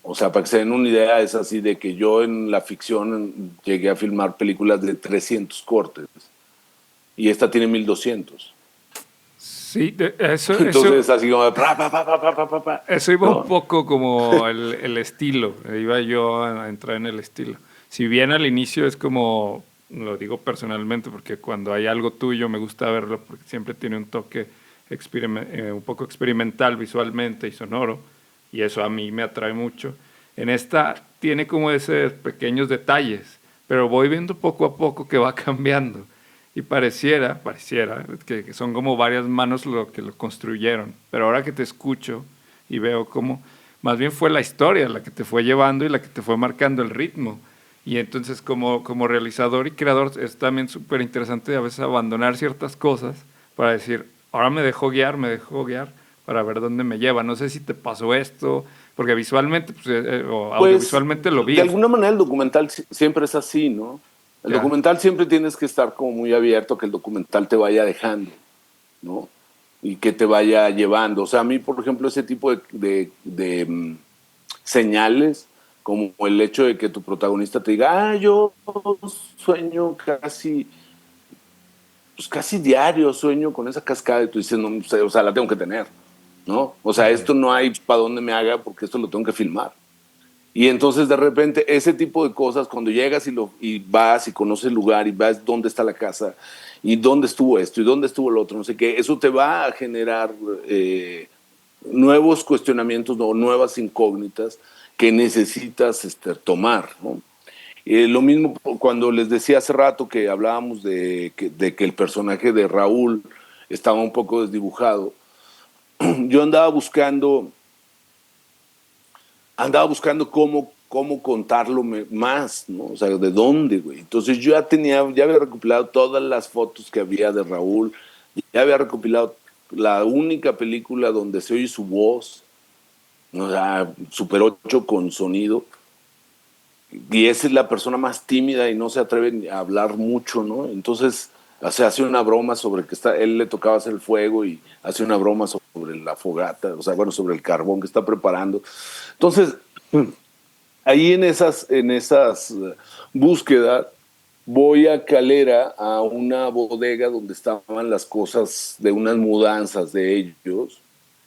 O sea, para que se den una idea, es así de que yo en la ficción llegué a filmar películas de 300 cortes y esta tiene 1200. Sí, Entonces, así como, pa. eso iba un ¿No? poco como el estilo, iba yo a entrar en el estilo. Si bien al inicio es como, lo digo personalmente, porque cuando hay algo tuyo me gusta verlo, porque siempre tiene un toque un poco experimental visualmente y sonoro, y eso a mí me atrae mucho. En esta tiene como esos pequeños detalles, pero voy viendo poco a poco que va cambiando. Y pareciera que son como varias manos lo que lo construyeron. Pero ahora que te escucho y veo cómo más bien fue la historia la que te fue llevando y la que te fue marcando el ritmo. Y entonces como realizador y creador es también súper interesante a veces abandonar ciertas cosas para decir, ahora me dejo guiar para ver dónde me lleva. No sé si te pasó esto, porque visualmente pues, o Pues, audiovisualmente lo vi. de alguna manera el documental siempre es así, ¿no? El Ya. documental siempre tienes que estar como muy abierto a que el documental te vaya dejando, ¿no? Y que te vaya llevando. O sea, a mí, por ejemplo, ese tipo de señales, como el hecho de que tu protagonista te diga, yo sueño pues casi diario, sueño con esa cascada, y tú dices, no, o sea, la tengo que tener, ¿no? O sea, esto no hay para dónde me haga porque esto lo tengo que filmar. Y entonces de repente ese tipo de cosas, cuando llegas y vas y conoces el lugar y vas dónde está la casa y dónde estuvo esto y dónde estuvo lo otro, no sé qué, eso te va a generar nuevos cuestionamientos o nuevas incógnitas que necesitas tomar, ¿no? Lo mismo cuando les decía hace rato que hablábamos de que el personaje de Raúl estaba un poco desdibujado. Yo andaba buscando cómo contarlo más, ¿no? O sea, de dónde, güey. Entonces yo ya había recopilado todas las fotos que había de Raúl, ya había recopilado la única película donde se oye su voz, o sea, Super 8 con sonido, y esa es la persona más tímida y no se atreve a hablar mucho, ¿no? Entonces, se hace una broma sobre que él le tocaba hacer el fuego y hace una broma sobre la fogata, o sea, bueno, sobre el carbón que está preparando. Entonces, ahí en esas búsquedas, voy a Calera, a una bodega donde estaban las cosas de unas mudanzas de ellos.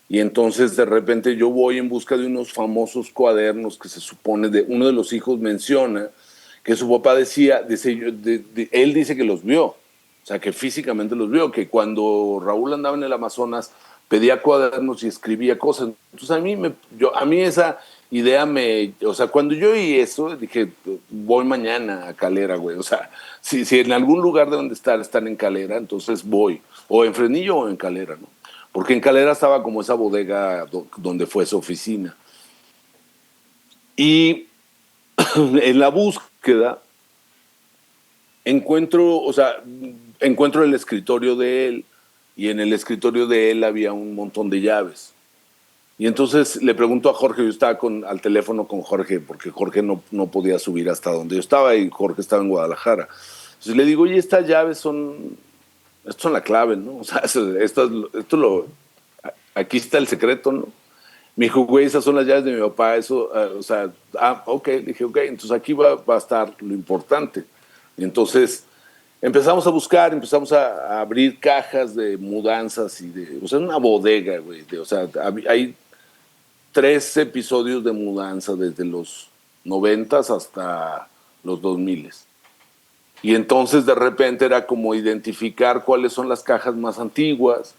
Y entonces de repente yo voy en busca de unos famosos cuadernos que se supone, uno de los hijos menciona que su papá decía, él dice que los vio, o sea, que físicamente los vio, que cuando Raúl andaba en el Amazonas pedía cuadernos y escribía cosas. Entonces a mí esa idea o sea, cuando yo oí eso, dije, voy mañana a Calera, güey. O sea, si en algún lugar de donde están en Calera, entonces voy, o en Fresnillo o en Calera, ¿no? Porque en Calera estaba como esa bodega donde fue su oficina. Y en la búsqueda encuentro el escritorio de él, y en el escritorio de él había un montón de llaves. Y entonces le pregunto a Jorge, yo estaba al teléfono con Jorge, porque Jorge no podía subir hasta donde yo estaba, y Jorge estaba en Guadalajara. Entonces le digo, oye, estas llaves son la clave, ¿no? O sea, aquí está el secreto, ¿no? Me dijo, güey, esas son las llaves de mi papá, eso, o sea, ok, le dije, ok, entonces aquí va a estar lo importante. Y entonces empezamos a buscar, empezamos a abrir cajas de mudanzas o sea, una bodega, güey. O sea, hay 3 episodios de mudanza desde los 90s hasta los 2000s. Y entonces de repente era como identificar cuáles son las cajas más antiguas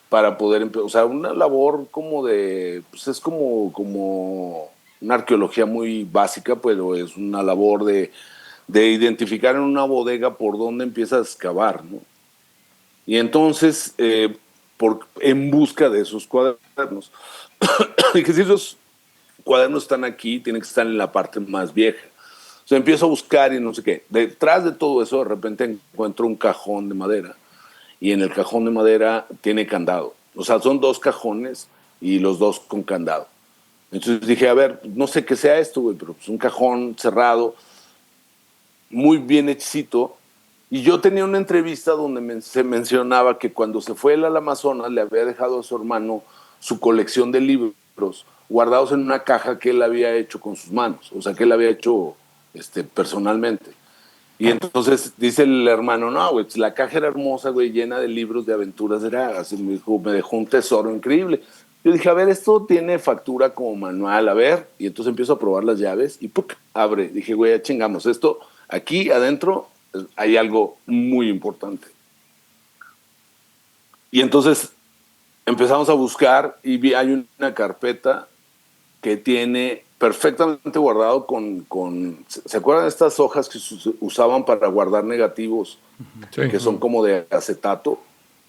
para poder, o sea, una labor como pues es como una arqueología muy básica, pero es una labor de identificar en una bodega por dónde empiezas a excavar, ¿no? Y entonces, en busca de esos cuadernos, y que si esos cuadernos están aquí, tienen que estar en la parte más vieja. O sea, empiezo a buscar y no sé qué. Detrás de todo eso, de repente encuentro un cajón de madera, y en el cajón de madera tiene candado. O sea, son 2 cajones y los 2 con candado. Entonces dije, a ver, no sé qué sea esto, güey, pero es un cajón cerrado, muy bien hechicito. Y yo tenía una entrevista donde se mencionaba que cuando se fue él al Amazonas le había dejado a su hermano su colección de libros guardados en una caja que él había hecho con sus manos, o sea, que él había hecho personalmente. Y entonces dice el hermano, no, güey, la caja era hermosa, güey, llena de libros de aventuras, era así, me dejó un tesoro increíble. Yo dije, a ver, esto tiene factura como manual, a ver, y entonces empiezo a probar las llaves y ¡puc! Abre. Dije, güey, ya chingamos, esto aquí adentro hay algo muy importante. Y entonces empezamos a buscar y hay una carpeta que tiene perfectamente guardado ¿se acuerdan de estas hojas que se usaban para guardar negativos? Sí. Que son como de acetato.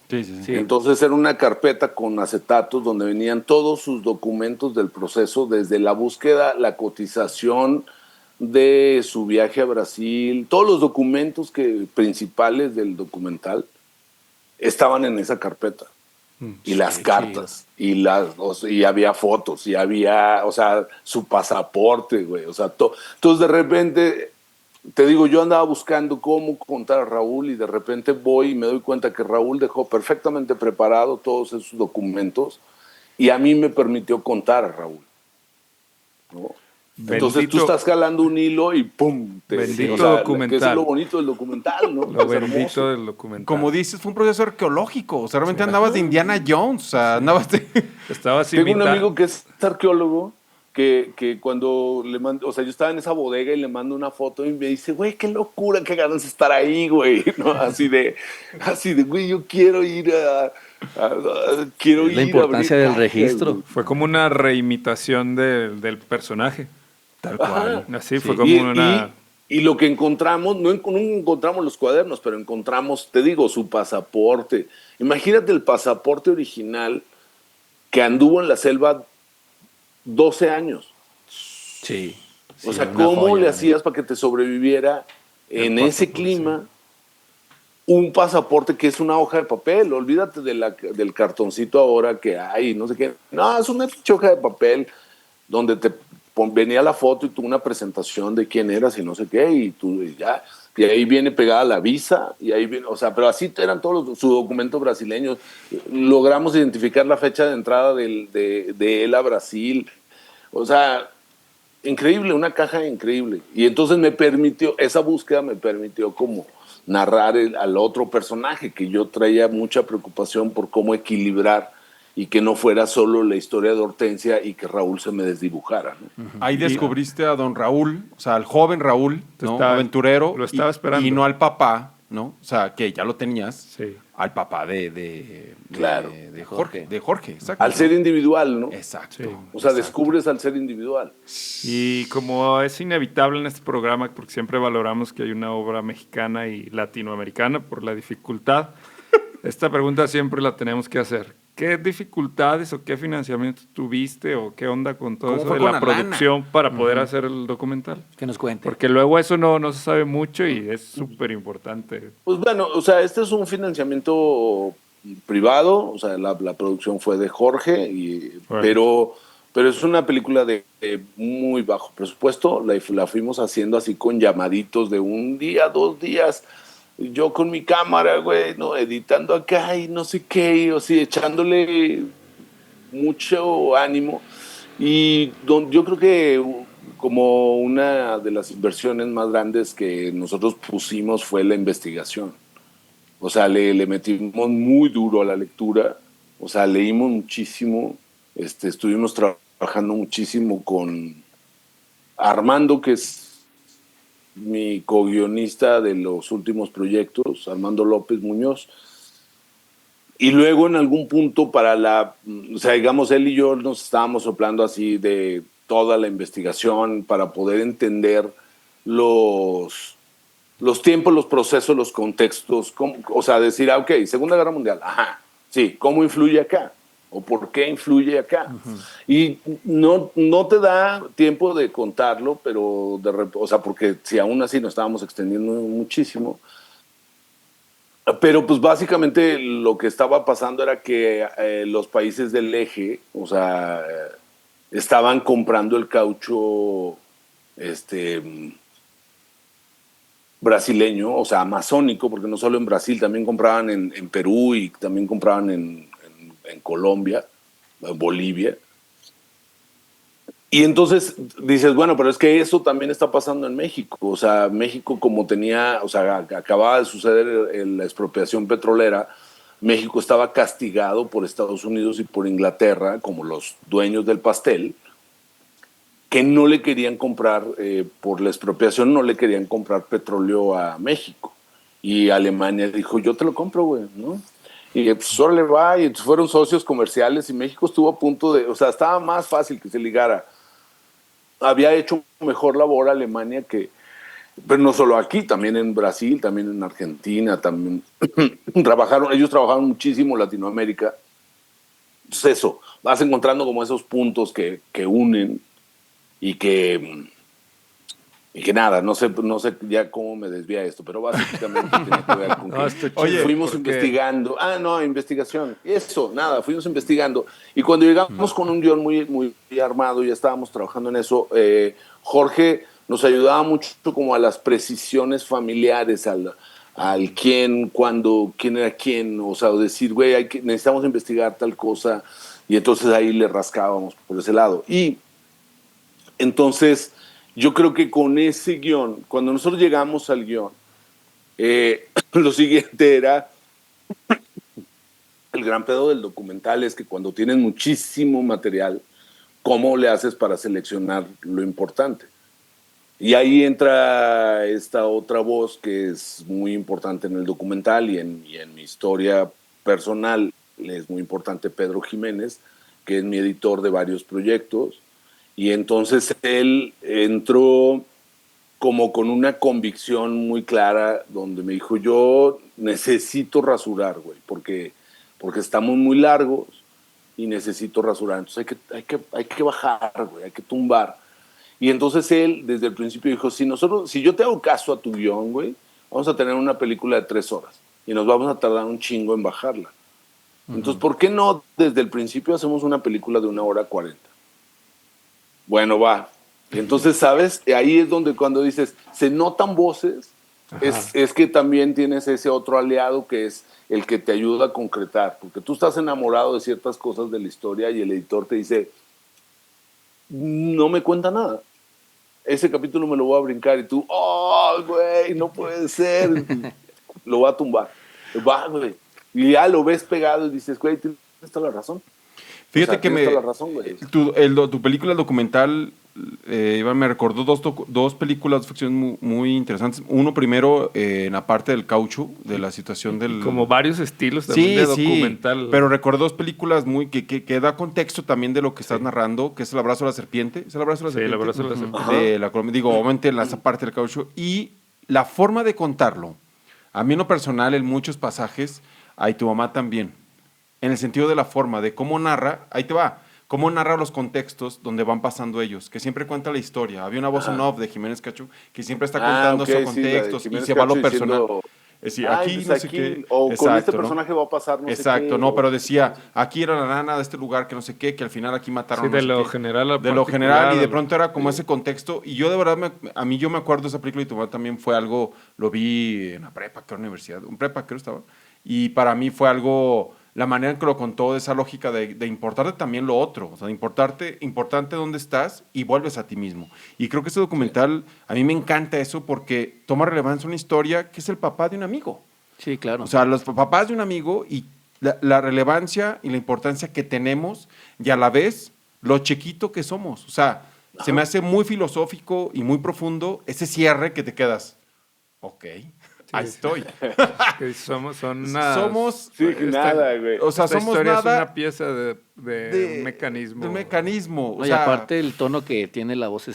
Sí. Entonces era una carpeta con acetatos donde venían todos sus documentos del proceso, desde la búsqueda, la cotización de su viaje a Brasil, todos los documentos principales del documental estaban en esa carpeta. Y las cartas, y había fotos, y había, o sea, su pasaporte, güey, o sea, entonces de repente, te digo, yo andaba buscando cómo contar a Raúl, y de repente voy y me doy cuenta que Raúl dejó perfectamente preparado todos esos documentos, y a mí me permitió contar a Raúl, ¿no? Entonces tú estás jalando un hilo y ¡pum! Bendito documental. Que es lo bonito del documental, ¿no? Lo bendito del documental. Como dices, fue un proceso arqueológico. O sea, realmente andabas de Indiana Jones. O sea, andabas de... Tengo un amigo que es arqueólogo que cuando le mando, o sea, yo estaba en esa bodega y le mando una foto y me dice, güey, qué locura, qué ganas de estar ahí, güey, ¿no? Así de, güey, yo quiero ir quiero ir la importancia del registro. Güey. Fue como una reimitación del personaje. Tal cual. Así sí. Fue como y lo que encontramos, no encontramos los cuadernos, pero encontramos, te digo, su pasaporte. Imagínate el pasaporte original que anduvo en la selva 12 años. Sí. O sea, ¿cómo le hacías para que te sobreviviera en ese clima un pasaporte que es una hoja de papel? Olvídate del cartoncito ahora que hay, no sé qué. No, es una hoja de papel donde venía la foto y tú una presentación de quién eras y no sé qué, y ahí viene pegada la visa, y ahí viene, o sea, pero así eran todos sus documentos brasileños. Logramos identificar la fecha de entrada de él a Brasil. O sea, increíble, una caja increíble. Y entonces esa búsqueda me permitió como narrar al otro personaje, que yo traía mucha preocupación por cómo equilibrar y que no fuera solo la historia de Hortensia y que Raúl se me desdibujara, ¿no? Ahí descubriste a don Raúl, o sea, al joven Raúl, ¿no? Aventurero. Lo estaba esperando. Y no al papá, ¿no? O sea, que ya lo tenías. Sí. Al papá de Claro. de Jorge. De Jorge, exacto. Al ser individual, ¿no? Exacto. Sí. O sea, exacto. descubres al ser individual. Y como es inevitable en este programa, porque siempre valoramos que hay una obra mexicana y latinoamericana por la dificultad, esta pregunta siempre la tenemos que hacer. ¿Qué dificultades o qué financiamiento tuviste o qué onda con todo ¿Cómo eso fue de con la la lana? producción para poder hacer el documental? Que nos cuente. Porque luego eso no se sabe mucho y es súper importante. Pues bueno, o sea, este es un financiamiento privado, o sea, la producción fue de Jorge, Bueno. pero es una película de muy bajo presupuesto, la fuimos haciendo así con llamaditos de un día, 2 días, yo con mi cámara, güey, ¿no? Editando acá y no sé qué, y así echándole mucho ánimo. Y yo creo que como una de las inversiones más grandes que nosotros pusimos fue la investigación. O sea, le metimos muy duro a la lectura, o sea, leímos muchísimo, estuvimos trabajando muchísimo con Armando, que es mi co-guionista de los últimos proyectos, Armando López Muñoz. Y luego en algún punto o sea, digamos, él y yo nos estábamos soplando así de toda la investigación para poder entender los tiempos, los procesos, los contextos, o sea, decir, ok, Segunda Guerra Mundial, ajá, sí, ¿cómo influye acá? ¿O por qué influye acá? Y no te da tiempo de contarlo, pero o sea, porque si aún así nos estábamos extendiendo muchísimo. Pero pues básicamente lo que estaba pasando era que los países del eje, o sea, estaban comprando el caucho brasileño, o sea, amazónico, porque no solo en Brasil, también compraban en Perú y también compraban en Colombia, en Bolivia. Y entonces dices, bueno, pero es que eso también está pasando en México. O sea, México como tenía, o sea, acababa de suceder la expropiación petrolera, México estaba castigado por Estados Unidos y por Inglaterra como los dueños del pastel, que no le querían comprar, por la expropiación, no le querían comprar petróleo a México. Y Alemania dijo, yo te lo compro, güey, ¿no? Y pues órale va, y entonces fueron socios comerciales y México estuvo a punto de, o sea, estaba más fácil que se ligara. Había hecho mejor labor Alemania que, pero no solo aquí, también en Brasil, también en Argentina, también ellos trabajaron muchísimo en Latinoamérica. Entonces eso, vas encontrando como esos puntos que unen y que nada, no sé ya cómo me desvía esto, pero básicamente tiene que ver con que Oye, fuimos investigando. Investigación. Eso, nada, fuimos investigando. Y cuando llegamos con un guión muy, muy armado, ya estábamos trabajando en eso, Jorge nos ayudaba mucho como a las precisiones familiares, al quién, cuándo, quién era quién, o sea, decir, güey, necesitamos investigar tal cosa, y entonces ahí le rascábamos por ese lado. Y entonces, yo creo que con ese guión, cuando nosotros llegamos al guión, lo siguiente era, el gran pedo del documental es que cuando tienes muchísimo material, ¿cómo le haces para seleccionar lo importante? Y ahí entra esta otra voz que es muy importante en el documental y en mi historia personal, es muy importante Pedro Jiménez, que es mi editor de varios proyectos. Y entonces él entró como con una convicción muy clara donde me dijo, yo necesito rasurar, güey, porque estamos muy largos y necesito rasurar. Entonces hay que bajar, güey, hay que tumbar. Y entonces él desde el principio dijo, si yo te hago caso a tu guión, güey, vamos a tener una película de 3 horas y nos vamos a tardar un chingo en bajarla. Entonces, ¿por qué no desde el principio hacemos una película de 1 hora 40? Bueno, va. Y entonces, ¿sabes? Ahí es donde cuando dices, se notan voces, es que también tienes ese otro aliado que es el que te ayuda a concretar, porque tú estás enamorado de ciertas cosas de la historia y el editor te dice, no me cuenta nada. ese capítulo me lo voy a brincar y tú, oh, güey, no puede ser. Lo va a tumbar. Va, güey. Y ya lo ves pegado y dices, güey, tienes toda la razón. Fíjate O sea, que tienes toda la razón, güey. tu película documental, Iván, me recordó dos películas de ficción muy interesantes. Uno primero en la parte del caucho, de la situación del... Como varios estilos también de documental. Pero recordó dos películas que da contexto también de lo que estás narrando, que es El abrazo a la serpiente. ¿Es El abrazo a la Sí, El serpiente? abrazo a la serpiente. Digo, obviamente en esa parte del caucho. Y la forma de contarlo, a mí en lo personal, en muchos pasajes, y tu mamá también, en el sentido de la forma, de cómo narra, ahí te va, cómo narra los contextos donde van pasando ellos, que siempre cuenta la historia. Había una voz en off de Jiménez Cacho que siempre está contando ok, esos sí, contextos y Jiménez se va a lo Cacho personal. diciendo, Es decir, "Ay, aquí pues no sé aquí, qué. o con Exacto, este ¿no? personaje va a pasar no Exacto, sé qué. no, pero decía, aquí era la nana de este lugar que no sé qué, que al final aquí mataron Sí, no de sé lo qué. general a De lo particular, general, y de a lo- pronto era como ese contexto. Y yo de verdad, a mí yo me acuerdo de esa película y tu mamá también fue algo, lo vi en la prepa, que era universidad, un prepa creo estaba. Y para mí fue algo, la manera en que lo contó, de esa lógica de importarte también lo otro, o sea, de importante dónde estás y vuelves a ti mismo. Y creo que ese documental, a mí me encanta eso porque toma relevancia una historia que es el papá de un amigo. Sí, claro. O sea, los papás de un amigo y la relevancia y la importancia que tenemos y a la vez lo chiquito que somos. O sea, se me hace muy filosófico y muy profundo ese cierre que te quedas. Ok, ahí estoy. Que somos Sí, nada, güey. O sea, esta somos historia nada es una pieza de un mecanismo. de un mecanismo. No, O y sea, aparte el tono que tiene la voz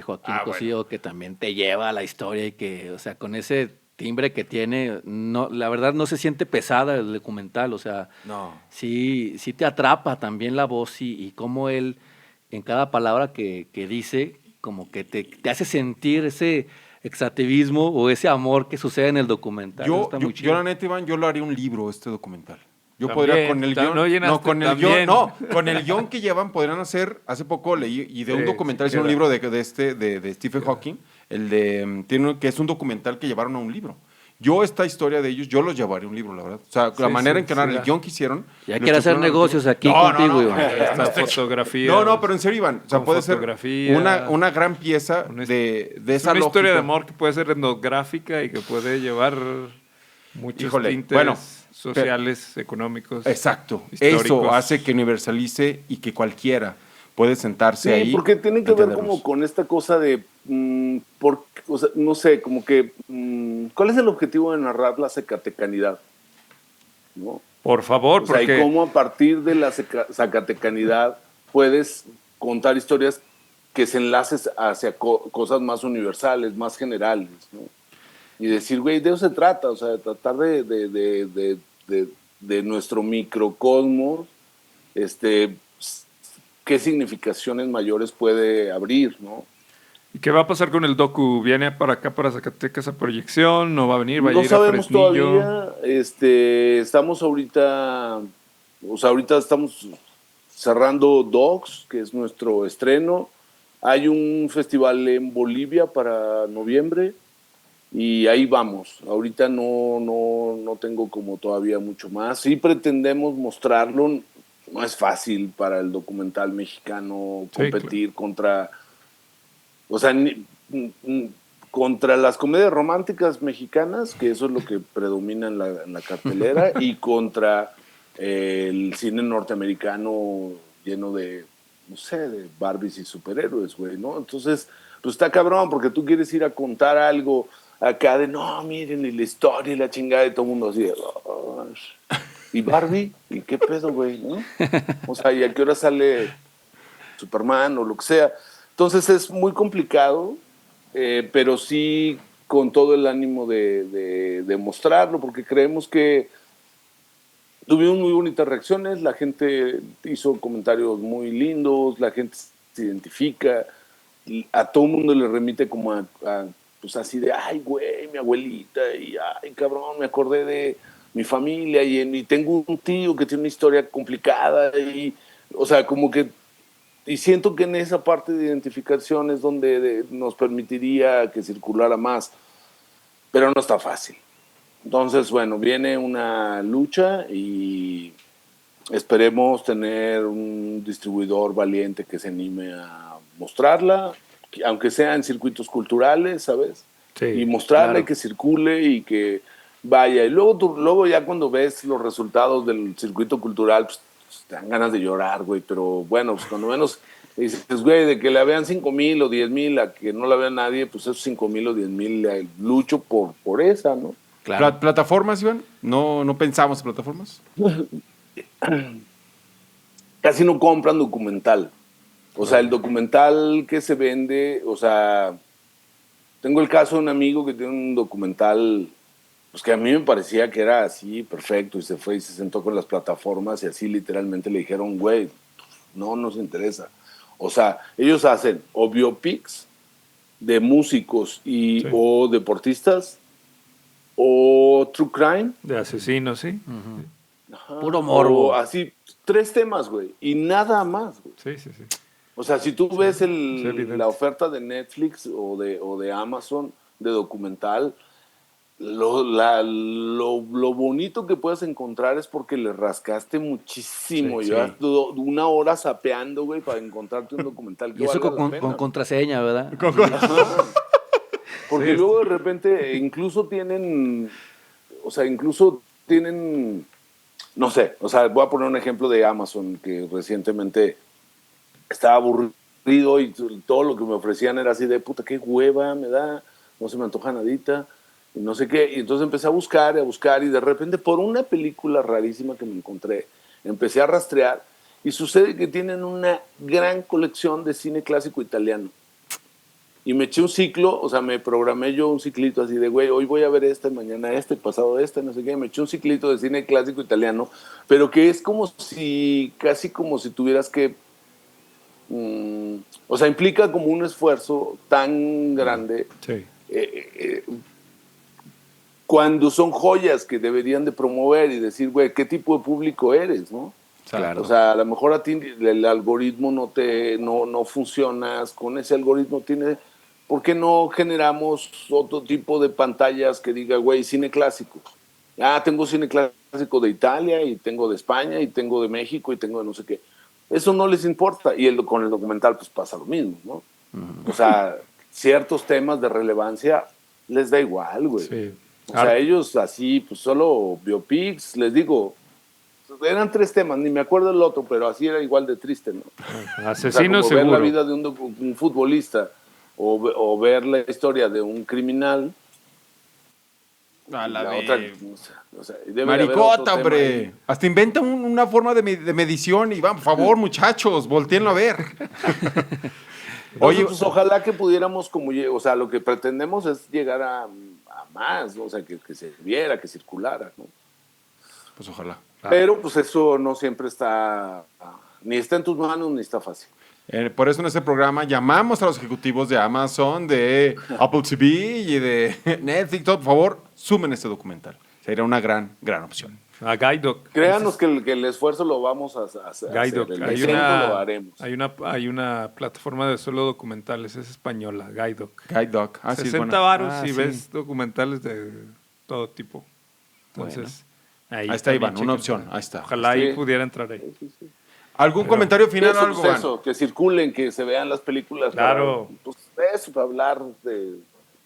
Joaquín Ah, Cosío, que también te lleva a la historia y que, o sea, con ese timbre que tiene, no, la verdad no se siente pesada el documental, o sea, no. sí te atrapa también la voz y cómo él, en cada palabra que dice, como que te hace sentir ese extractivismo o ese amor que sucede en el documental. Eso está muy Yo chido. la neta, Iván, yo lo haría un libro, este documental. Yo También, podría con el guión, no llenaste con el también. guión, no, con el guión que llevan podrían hacer, hace poco leí, y de un Sí, documental, sí hicieron un queda. libro de Stephen Hawking, que es un documental que llevaron a un libro. Yo esta historia de ellos, yo los llevaría a un libro, la verdad. O sea, la Sí, manera sí, en que sí, narran el da. guión que hicieron. Ya lo quiere hacer estructuraron al negocios libro. aquí contigo, Iván. Esta fotografía. No, pero en serio, Iván, o sea, Con puede ser fotografía, una gran pieza una de es esa una historia de lógica. amor que puede ser etnográfica y que puede llevar muchos Híjole, tintes bueno, sociales, económicos. Exacto. históricos. Eso hace que universalice y que cualquiera puede sentarse Sí, ahí. porque tiene que a ver entenderlos. como con esta cosa de, o sea, no sé, como que, ¿cuál es el objetivo de narrar la zacatecanidad? ¿No? Por favor, O sea, porque y cómo a partir de la zacatecanidad puedes contar historias que se enlaces hacia cosas más universales, más generales, ¿no? Y decir, güey, de eso se trata, o sea, de tratar de nuestro microcosmos, qué significaciones mayores puede abrir, ¿no? ¿qué va a pasar con el docu? ¿Viene para acá, para Zacatecas, a proyección? ¿No va a venir? ¿Va a No ir a sabemos Fresnillo? todavía, estamos ahorita, o sea, ahorita estamos cerrando Docs, que es nuestro estreno. Hay un festival en Bolivia para noviembre y ahí vamos. Ahorita no tengo como todavía mucho más. Sí pretendemos mostrarlo. No es fácil para el documental mexicano Sí, competir contra, o sea, contra las comedias románticas mexicanas, que eso es lo que predomina en la cartelera, y contra el cine norteamericano lleno de, no sé, de Barbies y superhéroes, güey, ¿no? Entonces, pues está cabrón, porque tú quieres ir a contar algo acá de, no, miren, y la historia y la chingada, y todo el mundo así de, "Oh, ¿y Barbie? ¿Y qué pedo, güey? ¿No? O sea, ¿y a qué hora sale Superman o lo que sea? Entonces es muy complicado, pero sí con todo el ánimo de mostrarlo, porque creemos que tuvimos muy bonitas reacciones, la gente hizo comentarios muy lindos, la gente se identifica, y a todo el mundo le remite como pues así de, ay, güey, mi abuelita, y ay, cabrón, me acordé de mi familia, y tengo un tío que tiene una historia complicada, y, o sea, como que, y siento que en esa parte de identificación es donde nos permitiría que circulara más, pero no está fácil. Entonces, bueno, viene una lucha y esperemos tener un distribuidor valiente que se anime a mostrarla, aunque sea en circuitos culturales, ¿sabes? Sí, Y mostrarle claro. que circule y que vaya. Y luego ya cuando ves los resultados del circuito cultural, pues te dan ganas de llorar, güey. Pero bueno, pues cuando menos dices, güey, de que la vean 5,000 o 10,000 a que no la vea nadie, pues esos 5,000 o 10,000 lucho por esa, ¿no? Claro. ¿Plataformas, Iván? ¿No pensamos en plataformas? Casi no compran documental. O sea, el documental que se vende, o sea, tengo el caso de un amigo que tiene un documental, pues que a mí me parecía que era así, perfecto, y se fue y se sentó con las plataformas y así literalmente le dijeron, güey, no nos interesa. O sea, ellos hacen o biopics de músicos Sí. o deportistas o true crime. De asesinos, sí. Ajá, Puro morbo. o así, 3 temas, güey, y nada más, güey. Sí, sí, sí. O sea, si tú ves evidente. la oferta de Netflix o de Amazon de documental, lo bonito que puedes encontrar es porque le rascaste muchísimo. Sí, Llevas 1 hora sapeando, güey, para encontrarte un documental que Y eso valga la con pena. contraseña, ¿verdad? Ajá. Porque Sí, luego de repente incluso tienen, no sé, o sea, voy a poner un ejemplo de Amazon que recientemente estaba aburrido y todo lo que me ofrecían era así de puta, qué hueva me da, no se me antoja nadita, y no sé qué. Y entonces empecé a buscar y de repente por una película rarísima que me encontré, empecé a rastrear y sucede que tienen una gran colección de cine clásico italiano. Y me eché un ciclo, o sea, me programé yo un ciclito así de, güey, hoy voy a ver este, mañana este, pasado este, no sé qué. Me eché un ciclito de cine clásico italiano, pero que es casi como si tuvieras que o sea, implica como un esfuerzo tan grande sí. Cuando son joyas que deberían de promover y decir, güey, ¿qué tipo de público eres, no? Claro. O sea, a lo mejor a ti el algoritmo no funcionas con ese algoritmo. ¿Por qué no generamos otro tipo de pantallas que diga, güey, cine clásico? Ah, tengo cine clásico de Italia y tengo de España y tengo de México y tengo de no sé qué. Eso no les importa. Y con el documental pues pasa lo mismo, ¿no? O sea, ciertos temas de relevancia les da igual, güey. Sí. O sea, ellos así, pues solo biopics, les digo, eran 3 temas, ni me acuerdo el otro, pero así era igual de triste, ¿no? Asesino o sea, como ver la seguro. vida de un futbolista o ver la historia de un criminal. A la otra, de... o sea, debe de haber otro Maricota, tema hombre. ahí. Hasta inventa una forma de medición y va, por favor, muchachos, volteenlo a ver. Oye, Oye, pues ojalá que pudiéramos, o sea, lo que pretendemos es llegar a más, ¿no? O sea, que se viera, que circulara, ¿no? pues ojalá. Pero pues eso no siempre ni está en tus manos ni está fácil. Por eso en este programa llamamos a los ejecutivos de Amazon, de Apple TV y de Netflix, todo, por favor, sumen este documental. Sería una gran opción. A Guidoc. Créanos que el esfuerzo lo vamos a hacer. Guidoc. El Hay intento lo haremos. una plataforma de solo documentales, es española, Guidoc. Guide Dog. Ah, sí, es 60 buena. varos Ah, y sí. ves documentales de todo tipo. Entonces, Ahí está, también Iván, una chequen. opción. Ahí está. Ojalá Sí. ahí pudiera entrar ahí. ¿Algún comentario final o algo, Iván? Eso, que circulen, que se vean las películas. Claro. Para hablar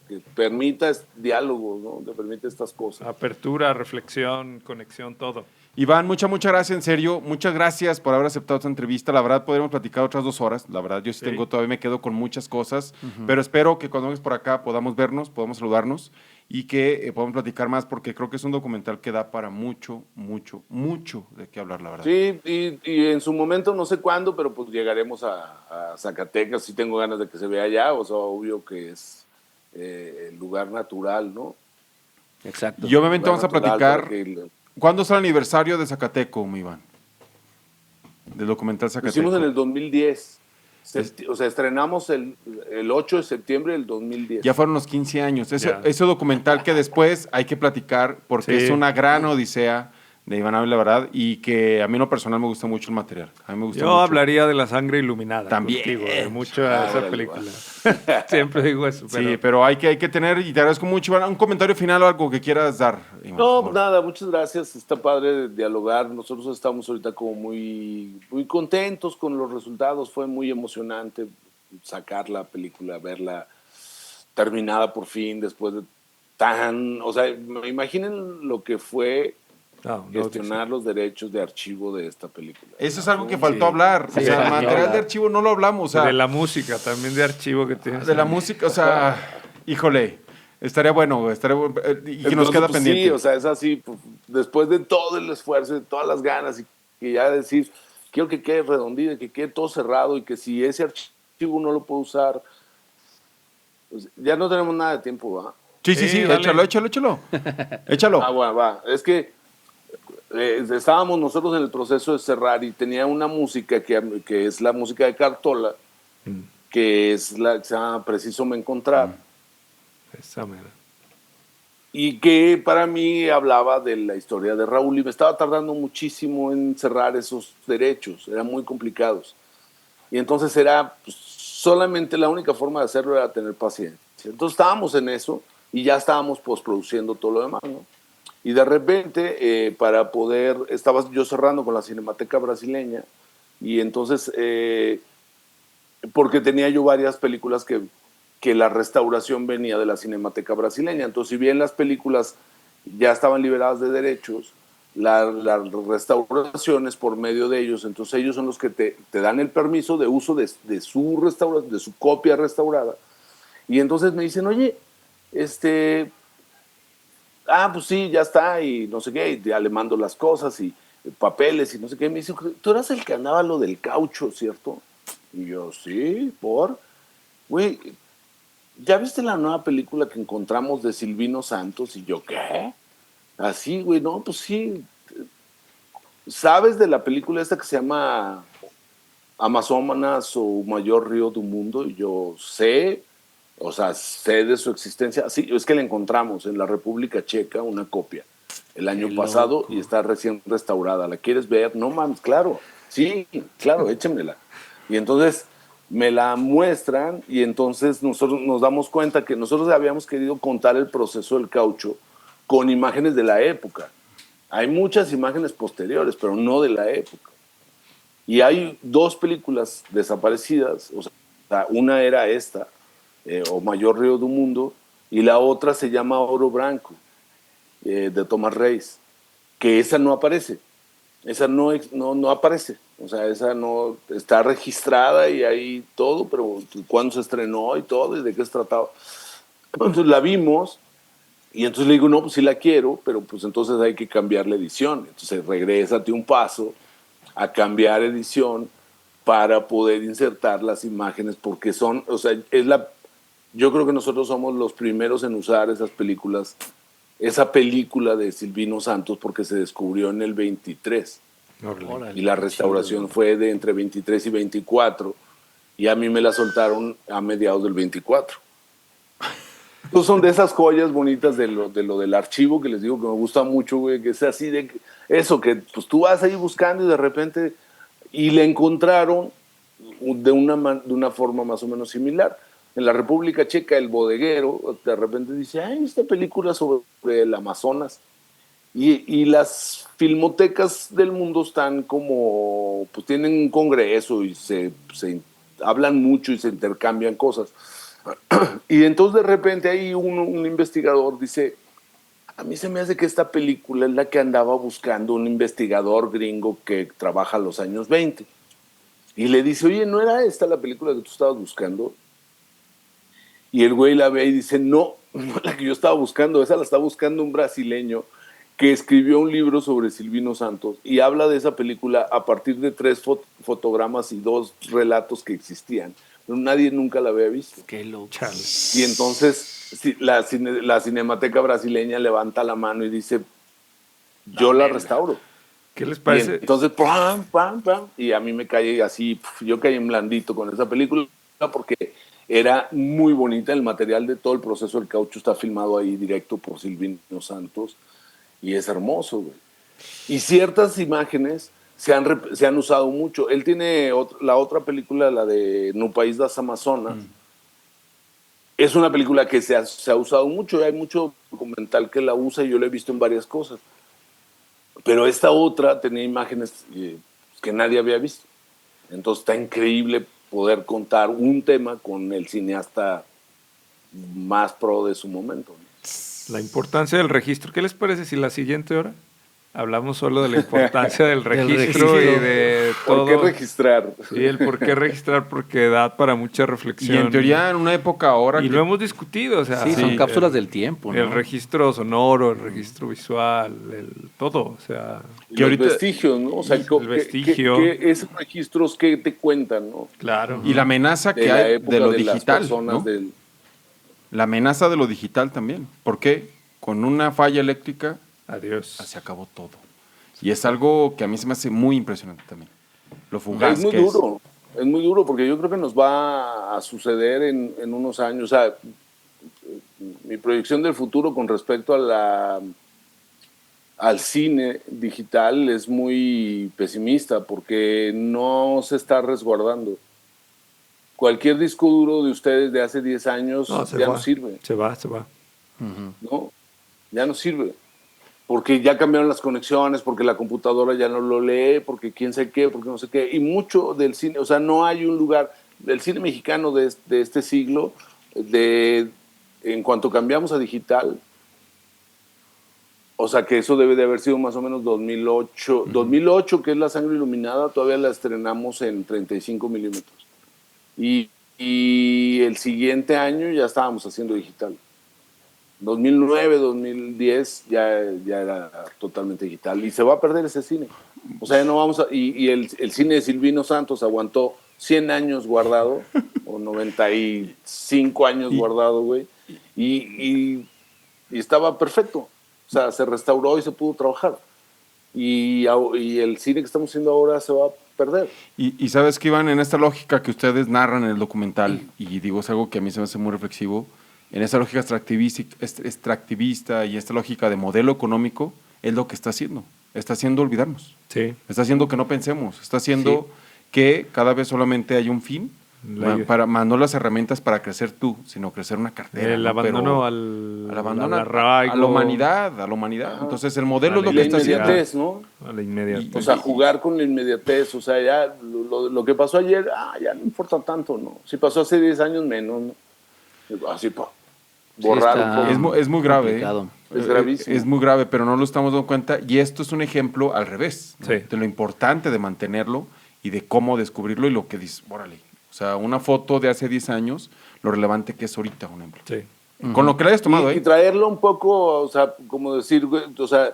que permita diálogo, ¿no? Que permita estas cosas. Apertura, reflexión, conexión, todo. Iván, muchas gracias, en serio. Muchas gracias por haber aceptado esta entrevista. La verdad, podríamos platicar otras 2 horas. La verdad, yo sí. Todavía me quedo con muchas cosas. Pero espero que cuando vengas por acá podamos vernos, podamos saludarnos y que podamos platicar más porque creo que es un documental que da para mucho de qué hablar, la verdad. Sí, y en su momento, no sé cuándo, pero pues llegaremos a Zacatecas. Sí tengo ganas de que se vea allá. O sea, obvio que es el lugar natural, ¿no? Exacto. Y obviamente vamos a platicar. Porque ¿Cuándo es el aniversario de Zacateco, mi Iván? Del documental lo Zacateco. hicimos en el 2010. O sea, estrenamos el 8 de septiembre del 2010. Ya fueron los 15 años. Ya. Ese documental que después hay que platicar porque Sí. es una gran odisea de Iván Ávila, la verdad, y que a mí en lo personal me gusta mucho el material. A mí me gusta Yo mucho. hablaría de La Sangre Iluminada. También. Contigo, de mucho a esa órale, película. Siempre digo eso. Sí, pero hay que tener, y te agradezco mucho, Iván, un comentario final o algo que quieras dar, Iván, por No, favor. pues nada, muchas gracias. Está padre dialogar. Nosotros estamos ahorita como muy contentos con los resultados. Fue muy emocionante sacar la película, verla terminada por fin, después de o sea, imaginen lo que fue gestionar los derechos de archivo de esta película. Eso es algo que faltó hablar. Sí, o sea, faltó material hablar. de archivo no lo hablamos. O sea, de la música, también de archivo que tienes. de la música, o sea, híjole, estaría bueno, y que nos Entonces, queda pues, pendiente. sí, o sea, es así, pues, después de todo el esfuerzo, de todas las ganas, y que ya decir, quiero que quede redondito, que quede todo cerrado, y que si ese archivo no lo puedo usar, pues, ya no tenemos nada de tiempo, ¿va? Sí, dale. échalo. Échalo. Ah, bueno, va. Es que estábamos nosotros en el proceso de cerrar y tenía una música que es la música de Cartola, que es la que se llama Preciso Me Encontrar, Esa mera. y que para mí hablaba de la historia de Raúl y me estaba tardando muchísimo en cerrar esos derechos, eran muy complicados. Y entonces era pues, solamente la única forma de hacerlo era tener paciencia. Entonces estábamos en eso y ya estábamos postproduciendo todo lo demás, ¿no? Y de repente, para poder, estaba yo cerrando con la Cinemateca Brasileña y entonces, porque tenía yo varias películas que la restauración venía de la Cinemateca Brasileña. Entonces, si bien las películas ya estaban liberadas de derechos, las restauraciones por medio de ellos, entonces ellos son los que te dan el permiso de uso de su copia restaurada. Y entonces me dicen, oye, pues sí, ya está, y no sé qué, y ya le mando las cosas y papeles y no sé qué. Me dice, tú eras el que andaba lo del caucho, ¿cierto? Y yo, sí, güey, ¿ya viste la nueva película que encontramos de Silvino Santos? Y yo, ¿qué? Así, güey, no, pues sí. ¿Sabes de la película esta que se llama Amazonas o Mayor Río do Mundo? Y yo sé, o sea, sé de su existencia. Sí, es que la encontramos en la República Checa, una copia, el año pasado y está recién restaurada. ¿La quieres ver? No mames, claro. Sí, claro, échenmela. Y entonces me la muestran y entonces nosotros nos damos cuenta que nosotros habíamos querido contar el proceso del caucho con imágenes de la época. Hay muchas imágenes posteriores, pero no de la época. Y hay dos películas desaparecidas, o sea, una era esta, O Mayor Río do Mundo, y la otra se llama Oro Branco, de Tomás Reis, que esa no aparece, esa no aparece, o sea, esa no está registrada y ahí todo, pero cuándo se estrenó y todo, y de qué se trataba. Entonces la vimos, y entonces le digo, no, pues sí la quiero, pero pues entonces hay que cambiar la edición. Entonces regrésate un paso a cambiar edición para poder insertar las imágenes, porque son, o sea, yo creo que nosotros somos los primeros en usar esas películas, esa película de Silvino Santos, porque se descubrió en el 23. Órale, Y la qué restauración chido. fue de entre 23 y 24, y a mí me la soltaron a mediados del 24. Pues son de esas joyas bonitas de lo del archivo que les digo que me gusta mucho, güey, que es así de eso, que pues tú vas ahí buscando y de repente, y le encontraron de una forma más o menos similar. En la República Checa, el bodeguero de repente dice, ay, esta película sobre el Amazonas. Y las filmotecas del mundo están como, pues tienen un congreso y se hablan mucho y se intercambian cosas. Y entonces de repente ahí un investigador dice, a mí se me hace que esta película es la que andaba buscando un investigador gringo que trabaja a los años 20. Y le dice, oye, ¿no era esta la película que tú estabas buscando? Y el güey la ve y dice, no, no es la que yo estaba buscando, esa la está buscando un brasileño que escribió un libro sobre Silvino Santos y habla de esa película a partir de 3 fotogramas y 2 relatos que existían. Pero nadie nunca la había visto. Qué loco. Chale. Y entonces la Cinemateca Brasileña levanta la mano y dice, yo la restauro. ¿Qué les Y parece? entonces, ¡pam, pam, pam! Y a mí me caí así, yo caí en blandito con esa película porque era muy bonita. El material de todo el proceso del caucho está filmado ahí directo por Silvino Santos y es hermoso, güey. Y ciertas imágenes se han usado mucho. Él tiene la otra película, la de No País das Amazonas. Es una película que se ha usado mucho y hay mucho documental que la usa y yo la he visto en varias cosas. Pero esta otra tenía imágenes que nadie había visto. Entonces está increíble poder contar un tema con el cineasta más pro de su momento, ¿no? La importancia del registro. ¿Qué les parece si la siguiente hora hablamos solo de la importancia del registro y de todo? ¿Por qué registrar? Sí, el por qué registrar, porque da para mucha reflexión. Y en teoría, en una época ahora... Y lo hemos discutido, o sea... Sí, son cápsulas del tiempo, ¿no? El registro sonoro, el registro visual, todo, o sea... Que los vestigios, ¿no? O sea, el vestigio. esos registros que te cuentan, ¿no? Claro. Y la amenaza De que la hay época de lo de las digital, personas ¿no? del- La amenaza de lo digital también. ¿Por qué? Con una falla eléctrica Adiós. se acabó todo. Y es algo que a mí se me hace muy impresionante también. Lo fugaz Es muy que duro, es muy duro porque yo creo que nos va a suceder en unos años. O sea, mi proyección del futuro con respecto a al cine digital es muy pesimista porque no se está resguardando. Cualquier disco duro de ustedes de hace 10 años ya no sirve, Se va. ¿no? Ya no sirve. Porque ya cambiaron las conexiones, porque la computadora ya no lo lee, porque quién sé qué, porque no sé qué. Y mucho del cine, o sea, no hay un lugar del cine mexicano de este siglo, en cuanto cambiamos a digital, o sea, que eso debe de haber sido más o menos 2008. 2008, que es La Sangre Iluminada, todavía la estrenamos en 35 milímetros. Y el siguiente año ya estábamos haciendo digital. 2009, 2010 ya era totalmente digital y se va a perder ese cine. O sea, ya no vamos a... Y el cine de Silvino Santos aguantó 100 años guardado, o 95 años guardado, güey, y estaba perfecto. O sea, se restauró y se pudo trabajar. Y el cine que estamos haciendo ahora se va a perder. Y sabes que, Iván, en esta lógica que ustedes narran en el documental, y digo, es algo que a mí se me hace muy reflexivo, en esa lógica extractivista y esta lógica de modelo económico, es lo que está haciendo. Está haciendo olvidarnos. Sí. Está haciendo que no pensemos. Está haciendo que cada vez solamente haya un fin, no las herramientas para crecer tú, sino crecer una cartera. El ¿no? abandono Al abandono al arraigo. a la humanidad. Ajá. Entonces el modelo es lo Y que la está haciendo. inmediatez, ¿no? A la inmediatez. O sea, jugar con la inmediatez. O sea, ya lo que pasó ayer, ya no importa tanto, ¿no? Si pasó hace 10 años, menos, ¿no? Así, borrar un poco. Es muy grave. complicado. Es gravísimo. Es muy grave, pero no lo estamos dando cuenta. Y esto es un ejemplo al revés, ¿no? Sí. De lo importante de mantenerlo y de cómo descubrirlo y lo que dices, órale. O sea, una foto de hace 10 años, lo relevante que es ahorita, un ejemplo. Sí. Con lo que le hayas tomado, Y traerlo un poco, o sea, como decir, güey, o sea,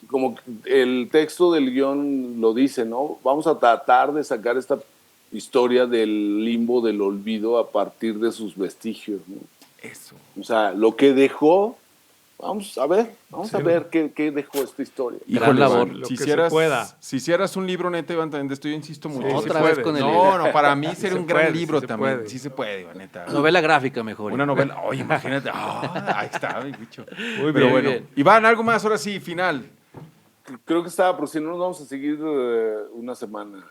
como el texto del guión lo dice, ¿no? Vamos a tratar de sacar esta historia del limbo, del olvido, a partir de sus vestigios, ¿no? Eso. O sea, lo que dejó, vamos a ver qué dejó esta historia. Gran labor. Lo que se pueda. Si hicieras un libro, neta, Iván, también yo insisto mucho. Sí, Otra se vez puede. con el No, para mí sería se un gran puede, libro sí se también. puede. Sí se puede, Iván, neta. novela gráfica mejor. Una novela. Oye, imagínate. Ahí está, mi bicho. Muy Pero bien. bueno. bien. Iván, algo más ahora sí, final. Creo que estaba, pero si no nos vamos a seguir una semana.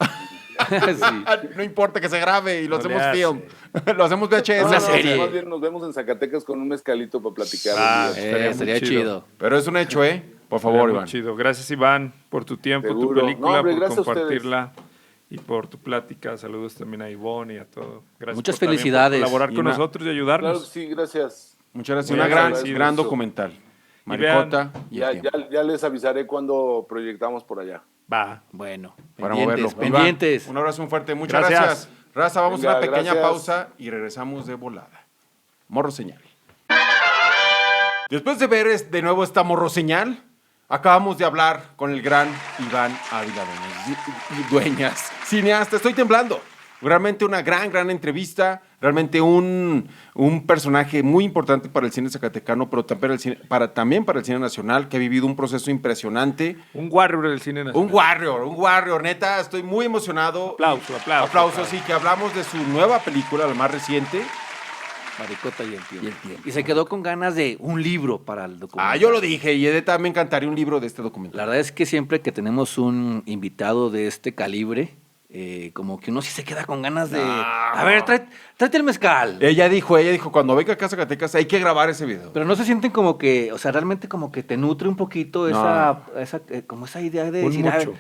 Sí. No importa que se grabe y lo No le hacemos hace. film. Lo hacemos VHS. Una serie. Más bien nos vemos en Zacatecas con un mezcalito para platicar. Ah, un día. estaría Sería muy chido. Pero es un hecho, ¿eh? Por favor, Muy Iván. chido. Gracias, Iván, por tu tiempo, tu Seguro. película, No, hombre, por gracias a ustedes. compartirla y por tu plática. Saludos también a Ivonne y a todo. Gracias Muchas también felicidades. por colaborar Y con una- nosotros y Claro, ayudarnos. sí, gracias. Muchas gracias. Muy Una gran, agradecido. gran documental. Y Maricota y, Ya, el tiempo. ya les avisaré cuando proyectamos por allá. Va. Bueno, Para pendientes, moverlo. Iván, pendientes. un abrazo muy fuerte. Muchas Gracias. gracias. Raza, vamos Venga, a una pequeña gracias. pausa y regresamos de volada. Morro Señal. Después de ver de nuevo esta Morro Señal, acabamos de hablar con el gran Iván Ávila Dueñas, cineasta. Estoy temblando. Realmente una gran entrevista, realmente un personaje muy importante para el cine zacatecano, pero también para el cine nacional, que ha vivido un proceso impresionante. Un warrior del cine nacional. Un warrior, neta, estoy muy emocionado. Aplauso. Aplausos, sí, que hablamos de su nueva película, la más reciente. Maricota y el tiempo. Y se quedó con ganas de un libro para el documental. Yo lo dije, y neta, me encantaría un libro de este documental. La verdad es que siempre que tenemos un invitado de este calibre, como que uno sí se queda con ganas de... A ver, tráete el mezcal. Ella dijo, cuando venga acá a Zacatecas hay que grabar ese video. Pero no se sienten como que, o sea, realmente como que te nutre un poquito No. como esa idea de Un decir, a ver, mucho.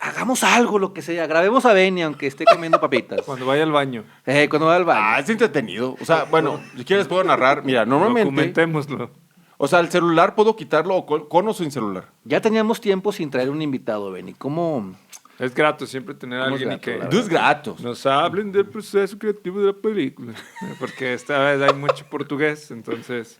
hagamos algo, lo que sea, grabemos a Benny aunque esté comiendo papitas. Cuando vaya al baño. Cuando va al baño. Ah, es entretenido. O sea, bueno, si quieres puedo narrar. Mira, normalmente... Documentémoslo. O sea, el celular puedo quitarlo con o sin celular. Ya teníamos tiempo sin traer un invitado, Benny. ¿Cómo? Es grato siempre tener a ¿Cómo es alguien y grato, que la Dos gratos. nos hablen del proceso creativo de la película. Porque esta vez hay mucho portugués, entonces...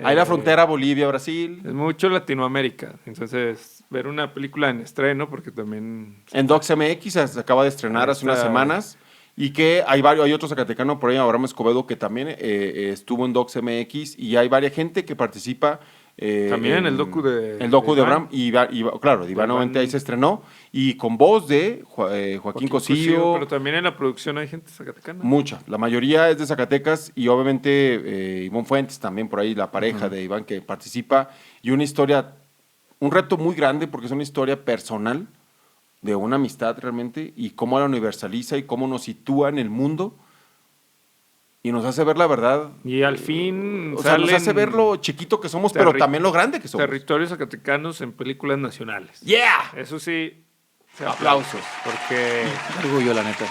Hay la frontera Bolivia-Brasil. Es mucho Latinoamérica. Entonces, ver una película en estreno, porque también... En Docs MX se acaba de estrenar hace unas semanas. Y que hay otro zacatecano por ahí, Abraham Escobedo, que también estuvo en Docs MX. Y hay varias gente que participa. También en el docu de... El docu de Iván. Abraham. Claro, de Iván Iván. 90 ahí se estrenó. Y con voz de Joaquín Cosío. Pero también en la producción hay gente zacatecana. Mucha. La mayoría es de Zacatecas. Y obviamente Ivonne Fuentes también por ahí, la pareja de Iván que participa. Y una historia, un reto muy grande porque es una historia personal de una amistad realmente y cómo la universaliza y cómo nos sitúa en el mundo y nos hace ver la verdad. Y al fin O sea, nos salen hace ver lo chiquito que somos, pero también lo grande que somos. territorios zacaticanos en películas nacionales. ¡Yeah! Eso sí, Aplausos. porque Orgullo, la neta.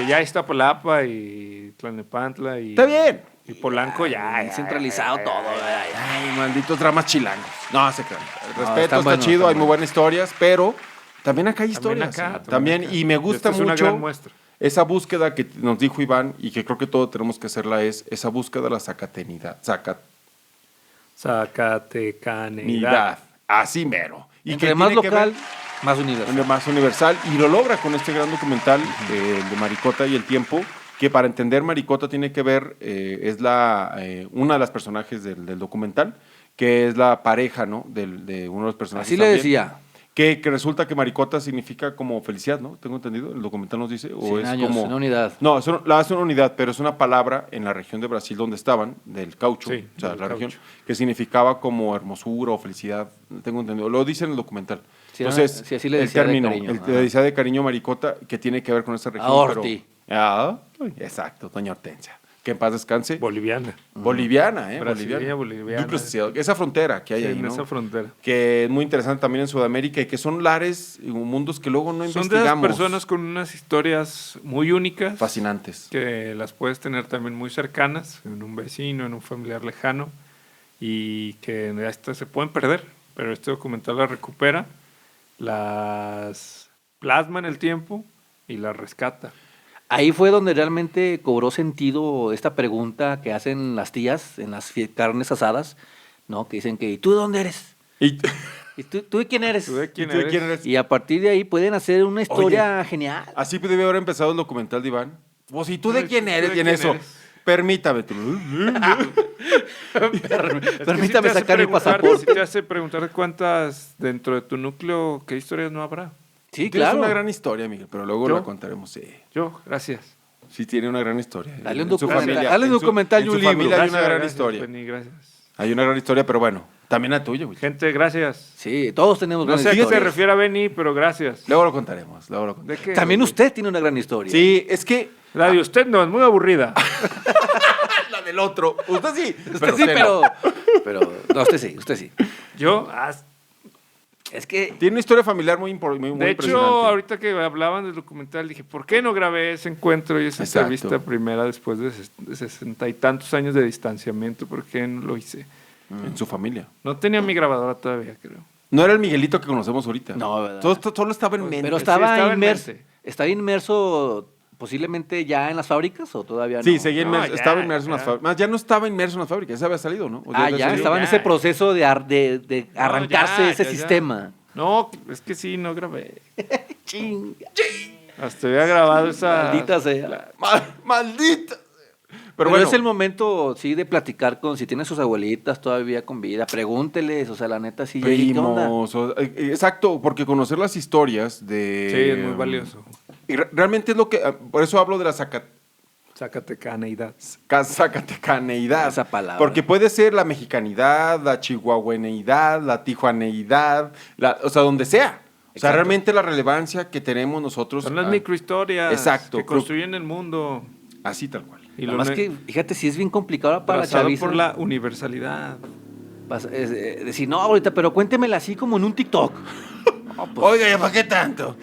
ya está Palapa y Tlalnepantla y... Está bien. Y Polanco ya. Centralizado todo. Ay, malditos dramas chilangos. No, se crean. El respeto, están está buenos, chido, están hay muy buenas historias, pero también acá hay También historias. acá, ¿sí? también También, acá. y me Y gusta esta es una mucho gran muestra. esa búsqueda que nos dijo Iván y que creo que todos tenemos que hacerla es esa búsqueda de la zacatenidad. Zacatecanidad. Así mero. Y Entre que más tiene que local, ver- más universal. más universal y lo logra con este gran documental de Maricota y el tiempo, que para entender Maricota tiene que ver, es una de las personajes del documental, que es la pareja, ¿no? De uno de los personajes. Así le también, decía. que resulta que Maricota significa como felicidad, ¿no? Tengo entendido, el documental nos dice. O 100 es años, como... una unidad. No, la hace una unidad, pero es una palabra en la región de Brasil donde estaban, del caucho, Sí, o sea, del la caucho. región, que significaba como hermosura o felicidad, tengo entendido. Lo dice en el documental. Sí, Entonces, sí, así le el decía de término, cariño, le ajá. decía de cariño Maricota, que tiene que ver con esa región. Horti. Exacto, doña Hortensia. Que en paz descanse. Boliviana. Boliviana, Brasileña, boliviana. Muy preciado. Esa frontera que hay Sí, ahí, en ¿no? esa frontera. Que es muy interesante también en Sudamérica y que son lares y mundos que luego no Son de las investigamos. personas con unas historias muy únicas. Fascinantes. Que las puedes tener también muy cercanas, en un vecino, en un familiar lejano, y que hasta se pueden perder, pero este documental las recupera, las plasma en el tiempo y las rescata. Ahí fue donde realmente cobró sentido esta pregunta que hacen las tías en las carnes asadas, ¿no? Que dicen que ¿y tú de dónde eres? Y, ¿Y tú de quién eres? ¿Tú de quién ¿y tú de eres? quién eres? Y a partir de ahí pueden hacer una historia genial. Así debe haber empezado el documental de Iván. Pues, ¿y tú de Pues, quién ¿tú eres? de Y en quién eso, eres? permítame. tú. Permítame sacar mi pasaporte. Si te hace preguntar cuántas dentro de tu núcleo, ¿qué historias no habrá? Sí, Tienes claro. una gran historia, Miguel, pero luego ¿Yo? la contaremos. Sí. Yo, gracias. Sí, tiene una gran historia. Dale un En su documental, familia- dale un en su- documental y en un su libro. familia hay Gracias, una gran gracias, historia. Penny, gracias. Hay una gran historia, pero bueno, también la tuya, güey. Gente, gracias. Sí, todos tenemos No grandes sé a qué se historias. refiere a Benny, pero gracias. Luego lo contaremos. Luego lo contaremos. ¿De qué? También usted tiene una gran historia. Sí, es que La de usted no, es muy aburrida. la del otro. Usted sí. Usted sí, usted no. pero... No, usted sí. Yo, Es que... Tiene una historia familiar muy importante. de hecho, ahorita que hablaban del documental, dije, ¿por qué no grabé ese encuentro y esa Exacto. entrevista primera después de 60 y tantos años de distanciamiento? ¿Por qué no lo hice? En su familia. No tenía mi grabadora todavía, creo. No era el Miguelito que conocemos ahorita. No, ¿verdad? Solo estaba en mente. Pero sí, estaba estaba en inmerso. mente. ¿Estaba inmerso posiblemente ya en las fábricas o todavía no? Sí, seguía No, inmerso, ya, estaba inmerso en las ya. fábricas. Más, ya no estaba inmerso en las fábricas, ya había salido, ¿no? O había Ya salido. estaba en ya. ese proceso de arrancarse ya, ese ya. sistema. No, es que sí, no grabé. Chinga. Hasta había grabado esa... Maldita sea. ¡Maldita! Pero bueno, es el momento, sí, de platicar con, si tiene sus abuelitas todavía con vida, pregúnteles, o sea, la neta, sí, oye, ¿qué onda? primos. Exacto, porque conocer las historias de... Sí, es muy valioso. Y realmente es lo que... Por eso hablo de la Zacatecaneidad. zacatecaneidad. Esa palabra. Porque puede ser la mexicanidad, la chihuahueneidad, la tijuaneidad, o sea, donde sea. O sea, Exacto. realmente la relevancia que tenemos nosotros... Son las microhistorias Exacto. que construyen el mundo. Así tal cual. Y Nada lo más que, fíjate, sí es bien complicado para la abrazado chaviza. por la universalidad. Decir, no, ahorita, pero cuéntemela así como en un TikTok. Oiga, ¿ya para qué tanto?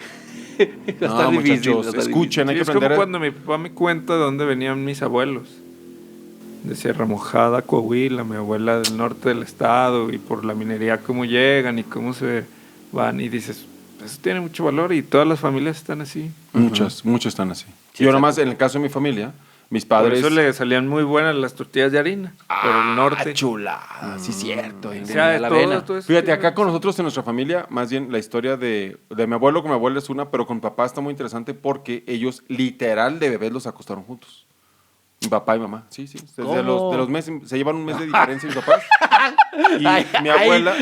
Está No, difícil, muchachos, está escuchen, hay Sí, que es como aprender. cuando mi papá me cuenta de dónde venían mis abuelos. De Sierra Mojada, Coahuila, mi abuela del norte del estado, y por la minería cómo llegan y cómo se van. Y dices, eso tiene mucho valor y todas las familias están así. Muchos están así. Sí, Yo exacto. nomás, en el caso de mi familia, mis Por padres... eso le salían muy buenas las tortillas de harina. por el norte. chulada, sí cierto. O Tenía sea, la todo- avena. todo eso Fíjate, tiene acá con mucho- nosotros en nuestra familia, más bien la historia de mi abuelo con mi abuela es una, pero con mi papá está muy interesante porque ellos literal de bebés los acostaron juntos. Mi papá y mamá, sí. Desde ¿Cómo? de los meses, se llevan un mes de diferencia mis papás. Y Ay, mi abuela,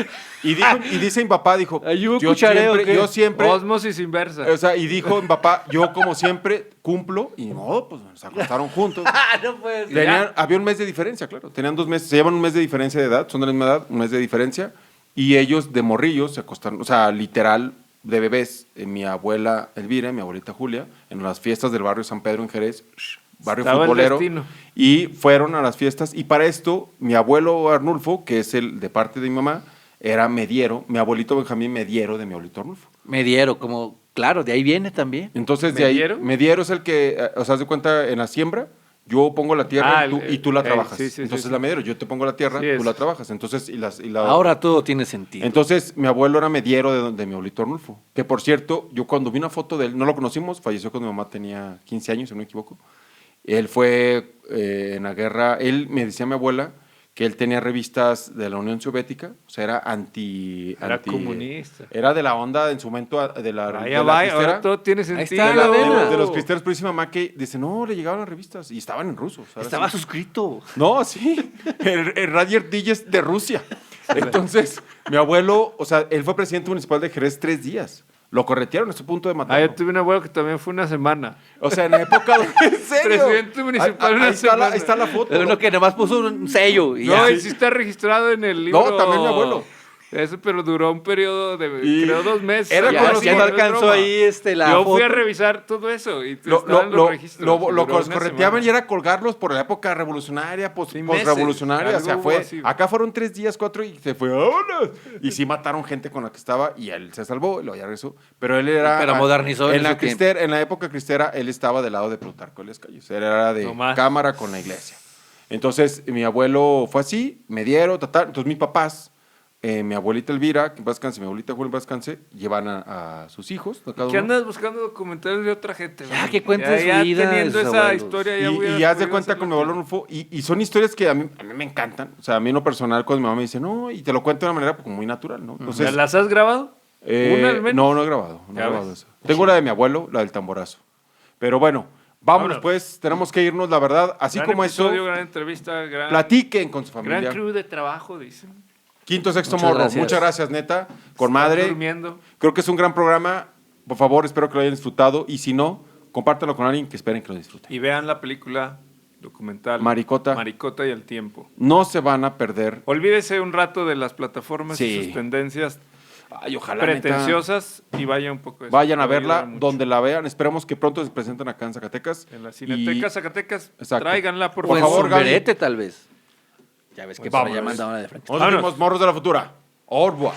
y dice mi papá, dijo, ¿Ay, hubo cuchareo o qué? yo siempre, Osmosis inversa. o sea, y dijo mi papá, yo como siempre cumplo, y no, pues nos acostaron juntos. No puede ser. Había un mes de diferencia, claro. Tenían 2 meses, se llevan un mes de diferencia de edad, son de la misma edad, un mes de diferencia. Y ellos de morrillos se acostaron, o sea, literal, de bebés. Mi abuela Elvira, mi abuelita Julia, en las fiestas del barrio San Pedro en Jerez, barrio Estaba el futbolero. destino. Y fueron a las fiestas. Y para esto, mi abuelo Arnulfo, que es el de parte de mi mamá, era mediero. Mi abuelito Benjamín mediero de mi abuelito Arnulfo. Mediero, como, claro, de ahí viene también. Entonces, ¿Mediero? de ahí, mediero es el que, o sea, haz de cuenta, en la siembra, yo pongo la tierra Ah, y tú la el- trabajas. sí, sí, Entonces, sí. la mediero, yo te pongo la tierra, Sí, tú es. la trabajas. Entonces, Ahora todo tiene sentido. Entonces, mi abuelo era mediero de mi abuelito Arnulfo. Que, por cierto, yo cuando vi una foto de él, no lo conocimos, falleció cuando mi mamá tenía 15 años, si no me equivoco. Él fue en la guerra, él me decía mi abuela que él tenía revistas de la Unión Soviética, o sea, era Era comunista. Era de la onda en su momento de la Vaya, de la vaya, cristera. ahora todo tiene está sentido. De, la vena. de los cristeros, pero dice mi mamá que dice, no, le llegaban las revistas y estaban en ruso. ¿sabes? Estaba Sí. suscrito. No, sí, el Radier Díez de Rusia. Entonces, mi abuelo, o sea, él fue presidente municipal de Jerez 3 días. Lo corretearon a su punto de Ah, matarlo. yo tuve un abuelo que también fue una semana. O sea, en la época... ¿En serio? Presidente municipal una Ahí está semana. ahí está la foto. Uno que nomás puso un sello y No, ya. y sí está registrado en el libro. No, también mi abuelo. Eso, pero duró un periodo de, Y creo, 2 meses. era Ya, con los- ya no no es alcanzó broma. ahí la Yo foto. fui a revisar todo eso y Lo estaban los registros. lo Duró una correteaban semana. y era colgarlos por la época revolucionaria, Sí, meses. post-revolucionaria. O sea, Algo fue. así. Acá fueron 3 días, 4 y se fue. ¡Vámonos! Y sí mataron gente con la que estaba y él se salvó y lo ya regresó. Pero él era. Pero modernizó en en la ese tiempo. en la época cristera, él estaba del lado de Plutarco Elías Calles. Él era de No más. cámara con la iglesia. Entonces, mi abuelo fue así, me dieron, entonces mis papás. Mi abuelita Elvira, que en paz descanse, mi abuelita Julia, en paz descanse, llevan a sus hijos. a cada ¿Qué uno. andas buscando documentales de otra gente? Ya, güey? que cuente su vida teniendo de sus esa abuelos. historia ya Y hubiera haz de podido cuenta hacerlo con mi tú. abuelo Rulfo, y son historias que a mí me encantan. O sea, a mí en lo personal, cuando mi mamá me dice, no, y te lo cuento de una manera como muy natural, ¿no? Entonces, ¿Las has grabado? ¿Una al menos? no he grabado. No he Ya grabado ves. eso. Tengo la de mi abuelo, la del tamborazo. Pero bueno, vámonos Vámonos. pues, tenemos que irnos, la verdad. Así Gran como episodio, eso, gran entrevista, gran, platiquen con su gran familia. crew de trabajo, dicen. Quinto, sexto Muchas morro. gracias. Muchas gracias, neta. Con Están madre. durmiendo. Creo que es un gran programa. Por favor, espero que lo hayan disfrutado. Y si no, compártanlo con alguien que esperen que lo disfruten. Y vean la película documental Maricota. Maricota y el tiempo. No se van a perder. Olvídese un rato de las plataformas Sí. y sus tendencias Ay, ojalá, neta, pretenciosas y vaya un poco de eso. vayan a Te va verla ayudar mucho. donde la vean. Esperemos que pronto se presenten acá en Zacatecas. En la Y- Cineteca Zacatecas, Exacto. tráiganla, por O en favor, Gaby. Sombrerete, tal vez. Ya ves que Pues por allá vámonos. mandaban de Frank. Nos Vámonos. vemos, morros de la futura. Au revoir.